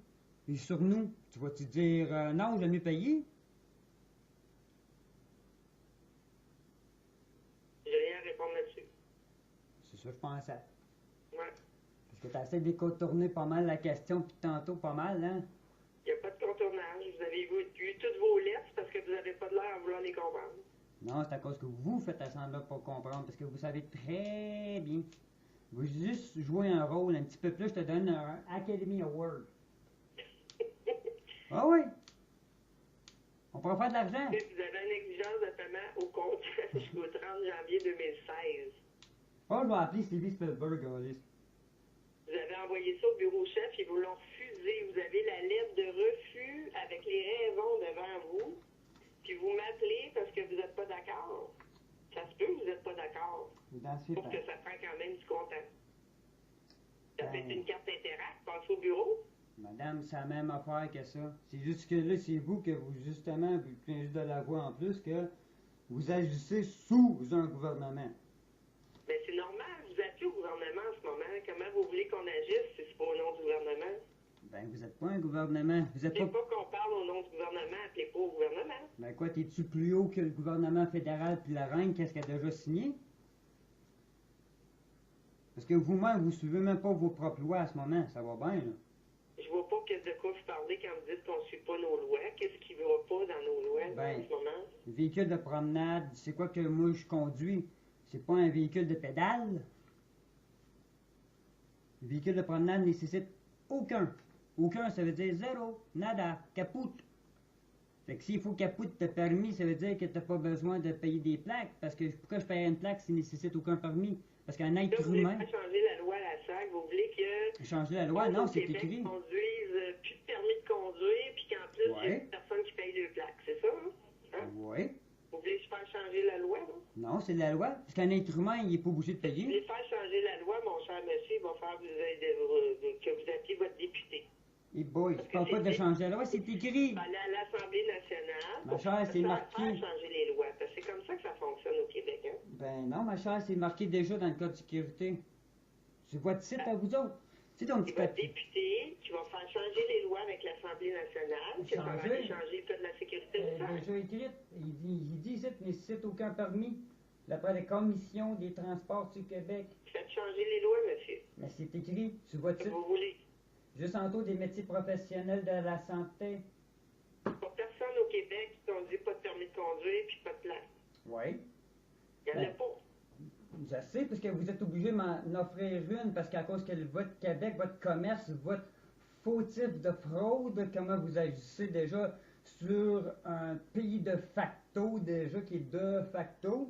il est sur nous. Tu vas te dire, non, je l'ai mieux payé. J'ai rien à répondre là-dessus. C'est ça, je pensais. Ouais. Parce que tu as essayé de contourner pas mal la question, puis tantôt pas mal, hein? Il n'y a pas de contournage. Vous avez eu toutes vos lettres parce que vous n'avez pas de l'air à vouloir les comprendre. Non, c'est à cause que vous faites semblant de pas comprendre, parce que vous savez très bien. Vous juste jouer un rôle un petit peu plus, je te donne un Academy Award. Ah oui! On pourra faire de l'argent. Vous avez une exigence de paiement au comptant jusqu'au 30 janvier 2016. Oh, je vais appeler Stevie Spielberg, Alice. Vous avez envoyé ça au bureau chef, ils vous l'ont refusé. Vous avez la lettre de refus avec les raisons devant vous. Puis vous m'appelez parce que vous n'êtes pas d'accord. Ça se peut que vous n'êtes pas d'accord. Sauf que ça prend quand même du comptant. Ça peut être une carte Interact, passez au bureau. Madame, c'est la même affaire que ça. C'est juste que là, c'est vous que vous, justement, vous prenez juste de la voix en plus, que vous agissez sous un gouvernement. Mais c'est normal, vous appelez au gouvernement en ce moment. Comment vous voulez qu'on agisse si c'est pas au nom du gouvernement? Ben, vous n'êtes pas un gouvernement. Vous êtes C'est pas... pas qu'on parle au nom du gouvernement, appelez pas au gouvernement. Ben quoi, t'es-tu plus haut que le gouvernement fédéral puis la reine, qu'est-ce qu'elle a déjà signé? Parce que vous-même, vous suivez même pas vos propres lois à ce moment. Ça va bien, là. Je vois pas de quoi vous parlez quand vous dites qu'on ne suit pas nos lois. Qu'est-ce qui va pas dans nos lois là, en ce moment? Véhicule de promenade, c'est quoi que moi je conduis? C'est pas un véhicule de pédale. Le véhicule de promenade nécessite aucun. Aucun, ça veut dire zéro, nada, caput. Fait que s'il faut caput de permis, ça veut dire que t'as pas besoin de payer des plaques. Parce que pourquoi je paierais une plaque s'il nécessite aucun permis? Parce qu'un Là, être vous voulez humain, faire changer la loi à la SAC, vous voulez que changer la loi, non, au c'est Québec écrit. conduisent plus de permis de conduire, puis qu'en plus, il y a Ouais. une personne qui paye le plaque, c'est ça? Hein? Oui. Vous voulez faire changer la loi, là? Non, c'est la loi. Parce qu'un être humain, il n'est pas obligé de Vous voulez payer. faire changer la loi, mon cher monsieur, il va faire que vous appelez votre député. Et boy, tu parles pas de changer la loi, c'est écrit. Aller à l'Assemblée nationale Ma pour chère, c'est faire marqué. changer les lois. Parce que c'est comme ça que ça fonctionne au Québec, hein? Ben non, ma chère, c'est marqué déjà dans le code de sécurité. C'est votre site à vous autres. C'est ton petit C'est votre papier. député qui va faire changer les lois avec l'Assemblée nationale, qui va Changer? aller changer le code de la sécurité routière. Déjà écrit. Il dit ici, ne nécessite aucun permis. D'après la Commission des transports du Québec. Faites changer les lois, monsieur. Mais c'est écrit sur votre Si site. vous voulez. Juste en dessous des métiers professionnels de la santé. Pour personne au Québec qui conduit pas de permis de conduire puis pas de plaque. Oui. Il n'y en a Ben, pas. Je sais, parce que vous êtes obligé de m'en offrir une, parce qu'à cause que votre Québec, votre commerce, votre fautif de fraude, comment vous agissez déjà sur un pays de facto, déjà qui est de facto,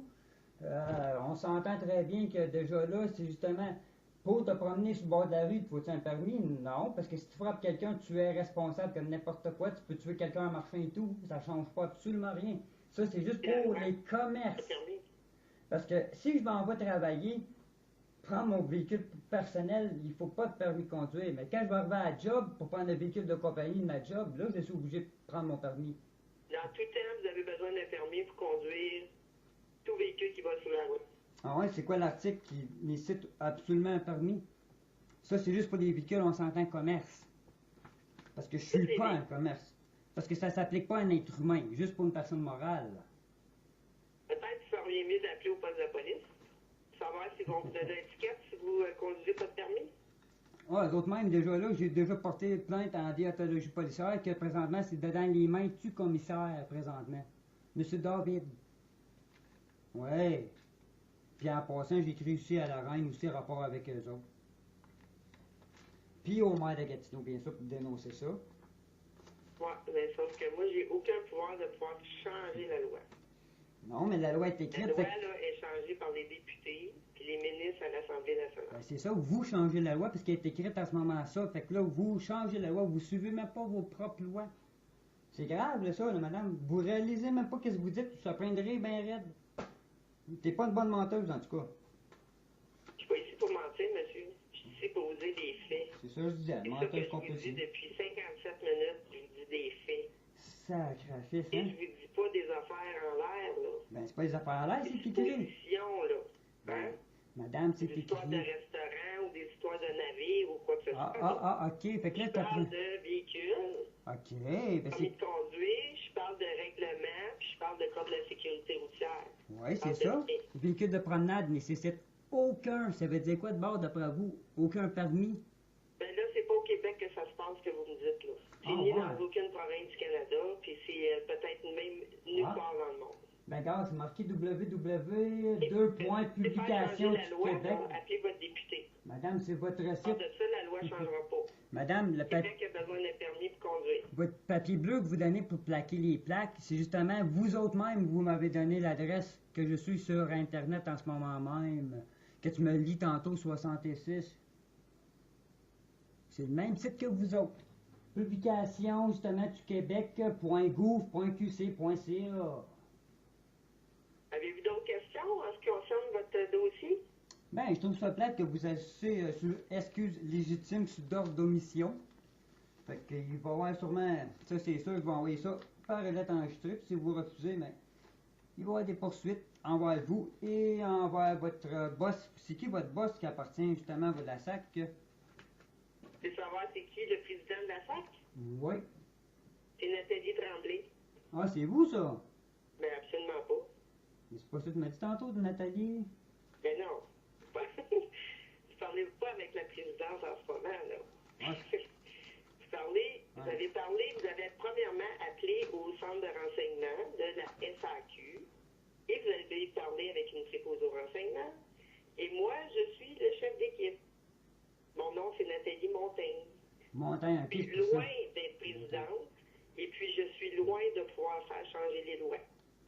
on s'entend très bien que déjà là, c'est justement pour te promener sur le bord de la rue, il te faut un permis? Non, parce que si tu frappes quelqu'un, tu es responsable comme n'importe quoi, tu peux tuer quelqu'un en marchant et tout, ça change pas absolument rien. Ça, c'est juste pour les commerces. Pas de permis. Parce que si je m'en vais travailler, prendre mon véhicule personnel, il ne faut pas de permis de conduire. Mais quand je vais arriver à la job pour prendre le véhicule de compagnie de ma job, là, je suis obligé de prendre mon permis. Dans tout temps, vous avez besoin d'un permis pour conduire tout véhicule qui va sur la route. Ah ouais, c'est quoi l'article qui nécessite absolument un permis? Ça, c'est juste pour les véhicules, on s'entend commerce. Parce que je suis pas un commerce. Parce que ça s'applique pas à un être humain, juste pour une personne morale. Peut-être que ça revient mieux d'appeler au poste de police, savoir s'ils vont vous donner une étiquette si vous conduisez pas de permis. Ah, d'autres même, déjà là, j'ai déjà porté plainte en déontologie policière que présentement, c'est dedans les mains du commissaire, présentement. Monsieur David. Ouais. Puis en passant, j'écris aussi à la reine aussi rapport avec eux autres. Puis au maire de Gatineau, bien sûr, pour dénoncer ça. Ouais, mais sauf que moi, j'ai aucun pouvoir de pouvoir changer la loi. Non, mais la loi est La écrite. loi, Fait... là, est changée par les députés puis les ministres à l'Assemblée nationale. Ben, c'est ça, vous changez la loi parce qu'elle est écrite à ce moment-là. Fait que là, vous changez la loi, vous suivez même pas vos propres lois. C'est grave, là, ça, là, madame. Vous réalisez même pas ce que vous dites, ça prendrait bien raide. T'es pas une bonne menteuse, en tout cas. Je suis pas ici pour mentir, monsieur. Je suis ici pour vous dire des faits. C'est ça que je disais, C'est ça que menteuse je vous dis compulsive. depuis 57 minutes. Je vous dis des faits. Sacrifice, Et hein? je vous dis pas des affaires en l'air, là. Ben, c'est pas les affaires à l'air, c'est Des écrit. suppositions, là. Hein? Madame, c'est Des histoires de écrit. restaurants ou des histoires de navires ou quoi que ce soit. Ok. Fait que là, Je t'as parle pris. de véhicules, Ok, ben permis c'est. de conduire, je parle de règlement, puis je parle de code de la sécurité routière. Oui, c'est ça. Véhicule de promenade nécessite aucun. Ça veut dire quoi de bord d'après vous? Aucun permis? Ben là, c'est pas au Québec que ça se passe que vous me dites, là. C'est Ah, ni ouais. dans aucune province du Canada, puis c'est peut-être même nulle Ah. part dans le monde. Ben, regarde, c'est marqué Et www.publication faire changer la loi, du Québec. là, appelez votre député. Madame, c'est votre Hors site. de ça, la loi ne changera pas. Madame, Le Québec a besoin d'un permis pour conduire. votre papier bleu que vous donnez pour plaquer les plaques, c'est justement vous autres même, vous m'avez donné l'adresse que je suis sur Internet en ce moment même, que tu me lis tantôt 66. C'est le même site que vous autres. Publication justement du Québec.gouv.qc.ca. Avez-vous d'autres questions en ce qui concerne votre dossier? Ben, je trouve ça plate que vous agissez sur excuse légitime sur d'ordre d'omission. Fait qu'il va y avoir sûrement, ça c'est sûr, je vais envoyer ça par lettre enregistrée, puis si vous refusez, ben, il va y avoir des poursuites envers vous et envers votre boss. C'est qui votre boss qui appartient justement à la SAC? C'est savoir c'est qui le président de la SAC? Oui. C'est Nathalie Tremblay. Ah, c'est vous ça? Mais absolument pas. Mais c'est pas ça que tu m'as dit tantôt de Nathalie? Mais non. Vous parlez pas avec la présidente en ce moment, là. Ah, Vous avez parlé, vous avez premièrement appelé au centre de renseignement de la SAQ et vous avez parlé avec une préposée au renseignement. Et moi, je suis le chef d'équipe. Mon nom, c'est Nathalie Montaigne. Montagne, ok, Je suis c'est pour loin ça. d'être présidente et puis je suis loin de pouvoir faire changer les lois.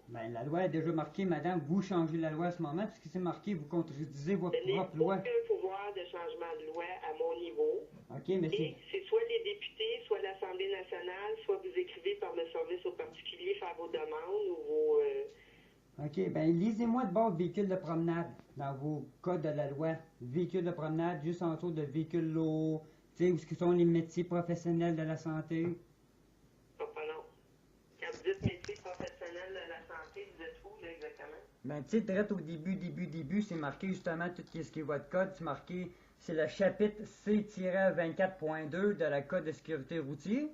Ben, la loi est déjà marquée, madame. Vous changez la loi à ce moment, puisque c'est marqué, vous contredisez votre Je n'ai propre loi. aucun pouvoir de changement de loi à mon niveau. OK, mais Et c'est soit les députés, soit l'Assemblée nationale, soit vous écrivez par le service aux particuliers faire vos demandes ou vos... OK, ben lisez-moi de bord véhicule de promenade dans vos codes de la loi. Véhicule de promenade, juste en dessous de véhicules lourds, tu sais, où sont les métiers professionnels de la santé. Oh, pardon. Quand vous dites métier professionnel de la santé, vous êtes où, là, exactement? Ben, tu sais, direct au début, c'est marqué justement tout ce qui est votre code. C'est marqué, c'est le chapitre C-24.2 de la Code de sécurité routière.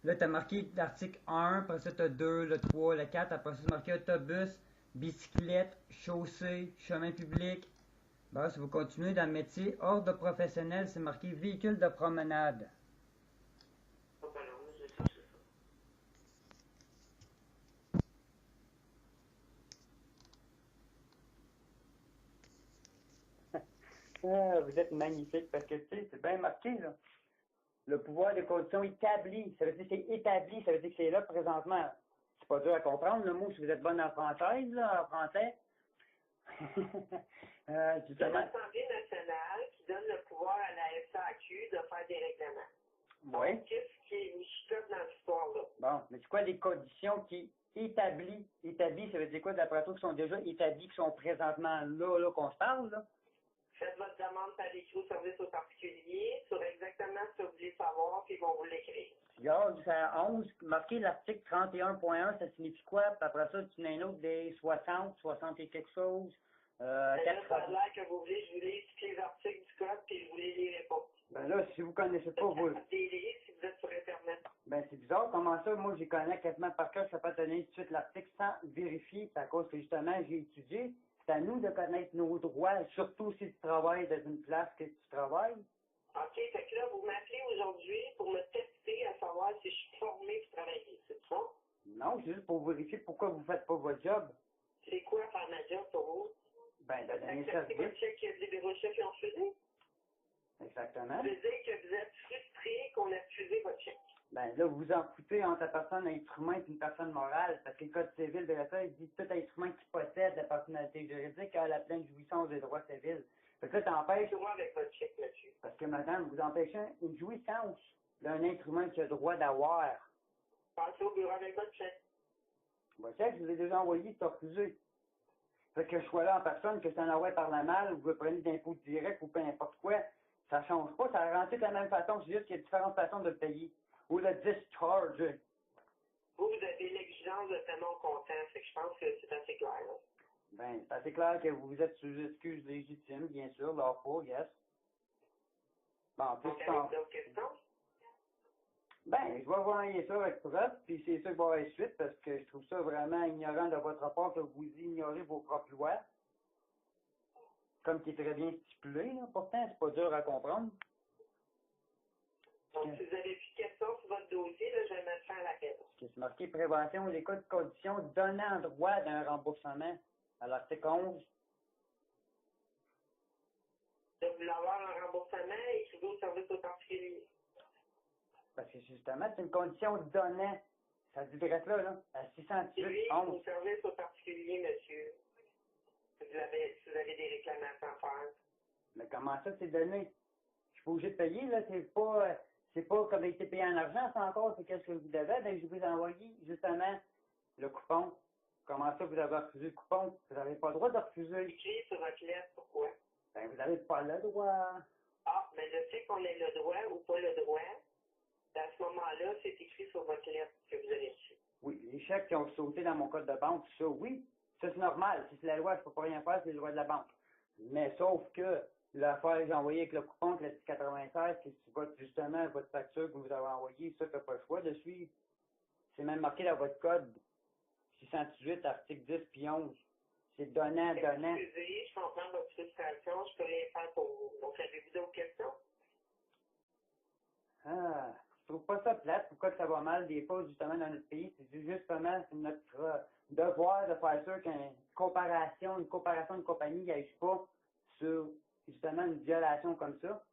Là, tu as marqué l'article 1, après ça, tu as 2, le 3, le 4, après ça, c'est marqué autobus, bicyclette, chaussée, chemin public. Ben, si vous continuez dans le métier ordre professionnel, c'est marqué véhicule de promenade. Oh, pardon, je vais chercher ça. Ah, vous êtes magnifique parce que, tu sais, c'est bien marqué, là. Le pouvoir de conditions établi, ça veut dire que c'est établi, ça veut dire que c'est là présentement. C'est pas dur à comprendre le mot si vous êtes bonne en française, là, en français. C'est Justement. l'Assemblée nationale qui donne le pouvoir à la SAQ de faire des règlements. Oui. Donc, qu'est-ce qui est Michicotte dans l'histoire, là? Bon, mais c'est quoi les conditions qui établies? Établies, ça veut dire quoi d'après toi qui sont déjà établies, qui sont présentement là qu'on se parle, là? Faites votre demande par écrit au service aux particuliers sur exactement ce que vous voulez savoir, puis ils vont vous l'écrire. Regarde, c'est à 11, marqué l'article 31.1, ça signifie quoi? Puis après ça, tu n'as un autre des 60, 60 et quelque chose. Mais là, ça a 80. l'air que vous voulez, je vous lis tous les articles du code, puis je vous lis les réponses. Ben là, si vous connaissez pas, vous. Des lire si vous êtes sur Internet. Ben c'est bizarre, comment ça, moi j'y connais quasiment par cœur, je ne peux pas donner tout de suite l'article sans vérifier, c'est à cause que justement j'ai étudié. C'est à nous de connaître nos droits, surtout si tu travailles dans une place que tu travailles. OK, fait que là, vous m'appelez aujourd'hui pour me tester à savoir si je suis formé pour travailler, c'est ça? Non, c'est juste pour vérifier pourquoi vous ne faites pas votre job. C'est quoi faire ma job pour vous? Ben, de donner Accepter service. votre chèque que les bureaux chefs ont refusé? Exactement. Ça veut dire que vous êtes frustré qu'on a refusé votre chèque. Ben là, vous en foutez entre la personne être humain et une personne morale, parce que le Code civil de l'État, il dit que tout être humain qui possède la personnalité juridique a la pleine jouissance des droits civils. Fait que là, t'empêches, Faites-moi avec votre chèque, monsieur. parce que madame, vous empêchez une jouissance d'un être humain qui a le droit d'avoir. Passez au bureau avec votre chèque. Votre chèque, je vous ai déjà envoyé, c'est refusé. Fait que je sois là en personne, que je t'en envoie par la malle, ou vous prenez d'impôts directs, ou peu importe quoi, ça change pas, ça rentre de la même façon, c'est juste qu'il y a différentes façons de le payer. Ou le discharge. Vous avez l'exigence de paiement comptant, fait que je pense que c'est assez clair, là. Ben, c'est assez clair que vous êtes sous excuse légitime, bien sûr, leur pas, yes. Bon, en plus, Donc, avec d'autres questions? ben, je vais vous envoyer ça avec preuve, puis c'est ça que va y avoir suite, parce que je trouve ça vraiment ignorant de votre part que vous ignorez vos propres lois. Comme qui est très bien stipulé, là. Pourtant, c'est pas dur à comprendre. Donc, si vous avez plus de questions sur votre dossier, là, je vais mettre fin à l'appel. C'est marqué prévention des cas de conditions donnant droit d'un remboursement à l'article 11. De vouloir avoir un remboursement, écrivez au service aux particuliers. Parce que justement, c'est une condition donnant. Ça dit direct là, à C'est 618, lui, 11. au service aux particuliers, monsieur. Si vous avez des réclamations à faire. Mais comment ça, c'est donné? Je suis obligé de payer, là, c'est pas comme il était payé en argent, c'est encore, c'est qu'est-ce que vous devez, ben, je vous ai envoyé, justement, le coupon. Comment ça, vous avez refusé le coupon? Vous n'avez pas le droit de refuser. Écrit sur votre lettre, pourquoi? Ben, vous n'avez pas le droit. Ah, mais je sais qu'on ait le droit ou pas le droit. À ce moment-là, c'est écrit sur votre lettre que vous avez reçue. Oui, les chèques qui ont sauté dans mon code de banque, ça, oui. Ça, c'est normal. Si c'est la loi, je peux pas rien faire, c'est la loi de la banque. Mais sauf que l'affaire que j'ai envoyée avec le coupon, que le petit 96, qui est justement votre facture que vous avez envoyée, ça, t'as pas le choix de suivre. C'est même marqué dans votre code. 618, article 10 puis 11. C'est donnant, donnant. Excusez, je comprends votre frustration, je peux rien faire pour vous. Donc, avez-vous d'autres questions? Ah, je trouve pas ça plate. Pourquoi que ça va mal des fois, justement, dans notre pays? C'est justement notre devoir de faire sûr qu'une comparaison de compagnie n'agisse pas sur, justement, une violation comme ça.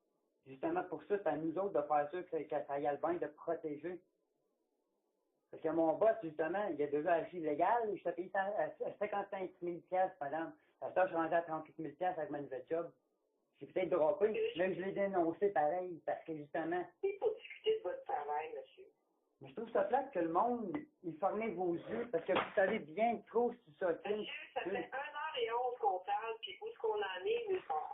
Justement, pour ça, c'est à nous autres de faire sûr que ça y aille bien, de protéger. Parce que mon boss, justement, il a déjà agi illégal. Je t'ai payé 55 000 par exemple. À ça, je suis rendu à 38 000 avec ma nouvelle job. J'ai peut-être droppé, mais je l'ai dénoncé pareil, parce que justement, C'est pour discuter de votre travail, monsieur. mais je trouve ça plate que le monde, il ferme vos yeux, parce que vous savez bien trop sur ça. Monsieur, ça fait 1h11 qu'on parle, puis où est-ce qu'on en est, nulle part.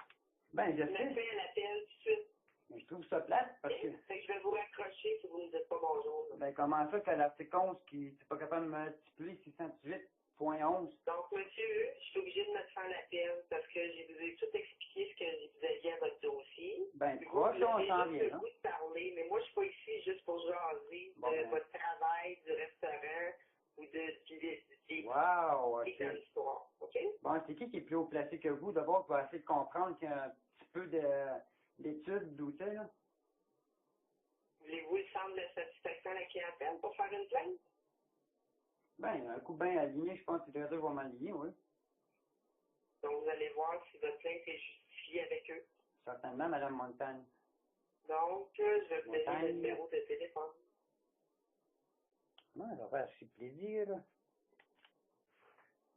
Ben, je Je me sais, fais un appel tout de suite. mais je trouve ça plate, parce que, Fait que je vais vous raccrocher si vous ne me dites pas bonjour. Là. ben, comment ça que l'article 11 qui n'est pas capable de multiplier 618.11? Donc, monsieur, je suis obligée de me faire l'appel parce que je vous ai tout expliqué ce que vous aviez à votre dossier. Ben, Puis proche, vous on avez s'en juste vient, le hein? goût de parler, mais moi, je suis pas ici juste pour jaser Bon, de ben. votre travail, du restaurant ou des Wow, ok. dans l'histoire. OK? Bon, c'est qui est plus haut placé que vous, d'abord, pour essayer de comprendre qu'il y a un petit peu d'études, d'où c'est, là? Voulez-vous le centre de satisfaction à la clientèle pour faire une plainte? Ben, un coup bien aligné, je pense que les deux vont m'aligner, oui. Donc, vous allez voir si votre plainte est justifiée avec eux. Certainement, Madame Montagne. Donc, je vais vous donner Montagne. le numéro de téléphone. Non, ça va faire si plaisir, là.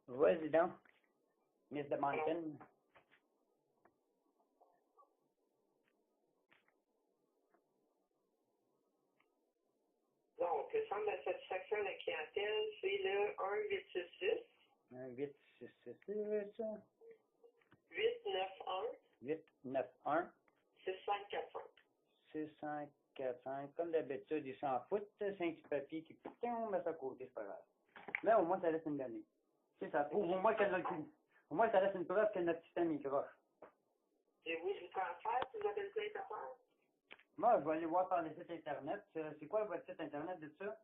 Vas-y donc, Miss de Mountain. Donc, le centre de satisfaction à la clientèle, c'est le 1-866 Un 866, ça? 891 891 6545. 6545. Comme d'habitude, ils s'en foutent, c'est un petit papier qui tombe à sa côté, c'est pas grave. Mais au moins, ça laisse une donnée. Tu sais, ça prouve au moins qu'elle a le coup. Au moins, ça laisse une preuve que notre système est croche. Et oui, je vous transfère si vous avez une plainte à faire. Moi, je vais aller voir par le site Internet. C'est quoi votre site Internet de ça?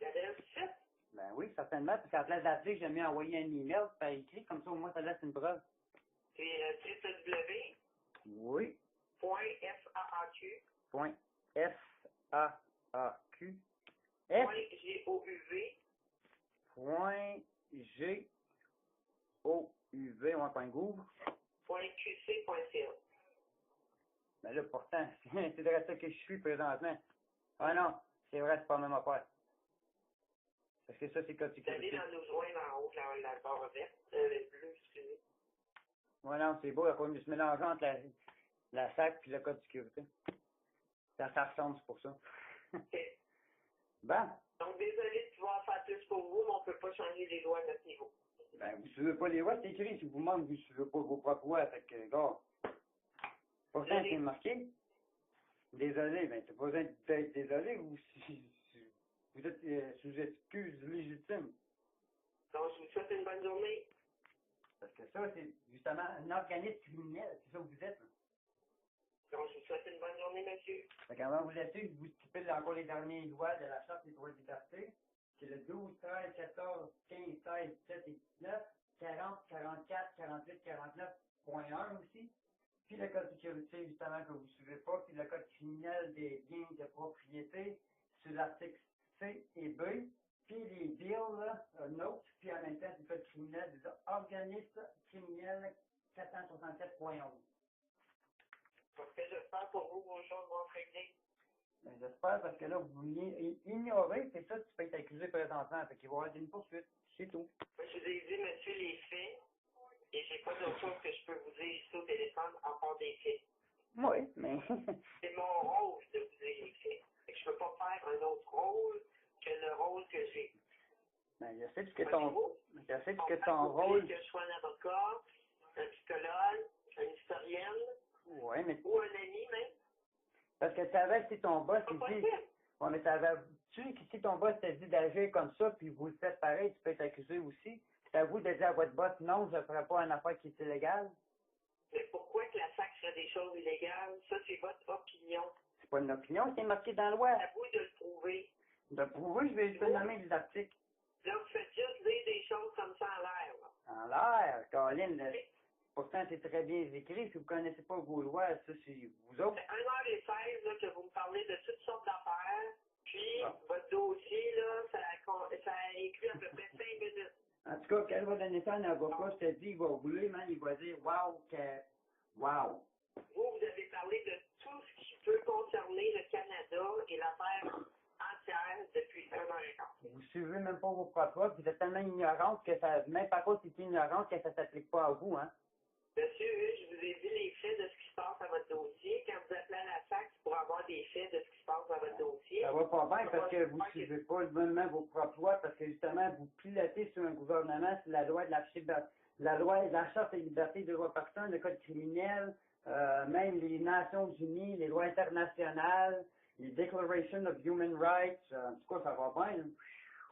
L'adresse site, Ben oui, certainement, parce qu'à la place d'appeler, j'aime mieux envoyer un email par écrit, comme ça, au moins, ça laisse une preuve. c'est Oui. www.faaq.gouv. Point F-A-A-Q. F. Point G-O-U-V, ouais, point gouv. .qc.ca. Ben là, pourtant, c'est de ça que je suis présentement. Ah non, c'est vrai, c'est pas la même affaire. Parce que ça, c'est code Vous allez sécurité. dans nous joindre en haut, la barre verte, bleue, excusez. Ouais, non, c'est beau, il n'y a pas de se mélanger entre la SAC et le code sécurité. Ça ressemble, c'est pour ça. OK. Ben, Donc, désolé de pouvoir faire plus pour vous, mais on ne peut pas changer les lois à notre niveau. ben, vous suivez pas les lois, c'est écrit. Si vous manquez, vous suivez pas vos propres lois. Fait que, gars, pourtant, c'est marqué. Désolé, ben, t'as pas besoin d'être désolé. Vous êtes sous excuse légitime. Donc, je vous souhaite une bonne journée. Parce que ça, c'est justement un organisme criminel. C'est ça que vous êtes. Là. Donc, je vous souhaite une bonne journée, monsieur. Fait qu'avant vous laisser, vous skippez encore les derniers lois de la Charte des droits et libertés. C'est le 12, 13, 14, 15, 16, 17 et 19, 40, 44, 48, 49.1 aussi. Puis le code de sécurité, justement, que vous ne suivez pas. Puis le code criminel des biens de propriété sur l'article C et B. Puis les bills, là, notes. Puis en même temps, c'est le code criminel des organismes criminels 467.11. Parce que j'espère pour vous, vos choses vont se régler. Ben, j'espère, parce que là, vous ignorez, c'est ça, tu peux être accusé présentement. Fait qu'il va y avoir une poursuite. C'est tout. Moi, je vous ai dit, monsieur, les faits, et j'ai pas d'autre chose que je peux vous dire ici au téléphone en part des faits. Oui, mais. C'est mon rôle de vous dire les faits. Fait que je peux pas faire un autre rôle que le rôle que j'ai. Ben, je sais que ton Vous rôle. voulez que je sois un avocat, un psychologue, une historienne, Oui, mais. ou un ami même? Parce que tu savais si ton boss, C'est pas il dit. possible. Ouais, mais tu sais que si ton boss t'a dit d'agir comme ça, puis vous le faites pareil, tu peux être accusé aussi. C'est à vous de dire à votre boss, non, je ne ferai pas une affaire qui est illégale. Mais pourquoi que la SAC ferait des choses illégales? Ça, c'est votre opinion. C'est pas une opinion, c'est marqué dans la loi. C'est à vous de le prouver. De prouver, je vais nommer des articles. Là, vous faites juste dire des choses comme ça en l'air. Là. En l'air, Caroline, pourtant c'est très bien écrit. Si vous ne connaissez pas vos lois, ça c'est vous autres. C'est 1h16 là, que vous me parlez de toutes sortes d'affaires. Puis, Bon. votre dossier, là, ça inclut à peu près 5 minutes. En tout cas, quand elle va donner ça à un avocat, je te dis, il va rouler, man, il va dire, wow, wow. Vous avez parlé de tout ce qui peut concerner le Canada et l'affaire entière depuis suivez même pas vos propres lois, vous êtes tellement ignorante que ça, même par contre, c'est ignorante que ça s'applique pas à vous, hein. Monsieur, je vous ai dit les faits de ce qui se passe à votre dossier. Quand vous appelez à la fac, c'est pour avoir des faits de ce qui se passe dans votre dossier. Ça va pas bien parce que vous ne suivez pas même vos propres lois, parce que justement, vous pilotez sur un gouvernement, sur la loi de la loi de la Charte des libertés des droits personnes, le code criminel, même les Nations Unies, les lois internationales, les Declaration of Human Rights, en tout cas, ça va bien. Là.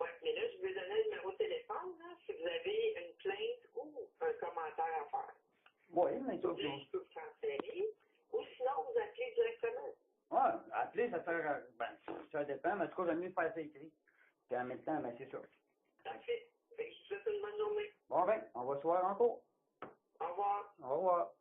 Oui, mais là, je vais donner le numéro de téléphone, là, si vous avez une plainte ou un commentaire à faire. Oui, mais Donc, là, je peux vous transférer, ou sinon, vous appelez directement. ouais, appeler, ça sert à, ça dépend, mais en tout cas, j'aime mieux faire ça écrit. Puis en même temps, ben, c'est sûr. Parfait. Fait que je vous souhaite une bonne journée. Bon, ben, on va se voir encore. Au revoir. Au revoir.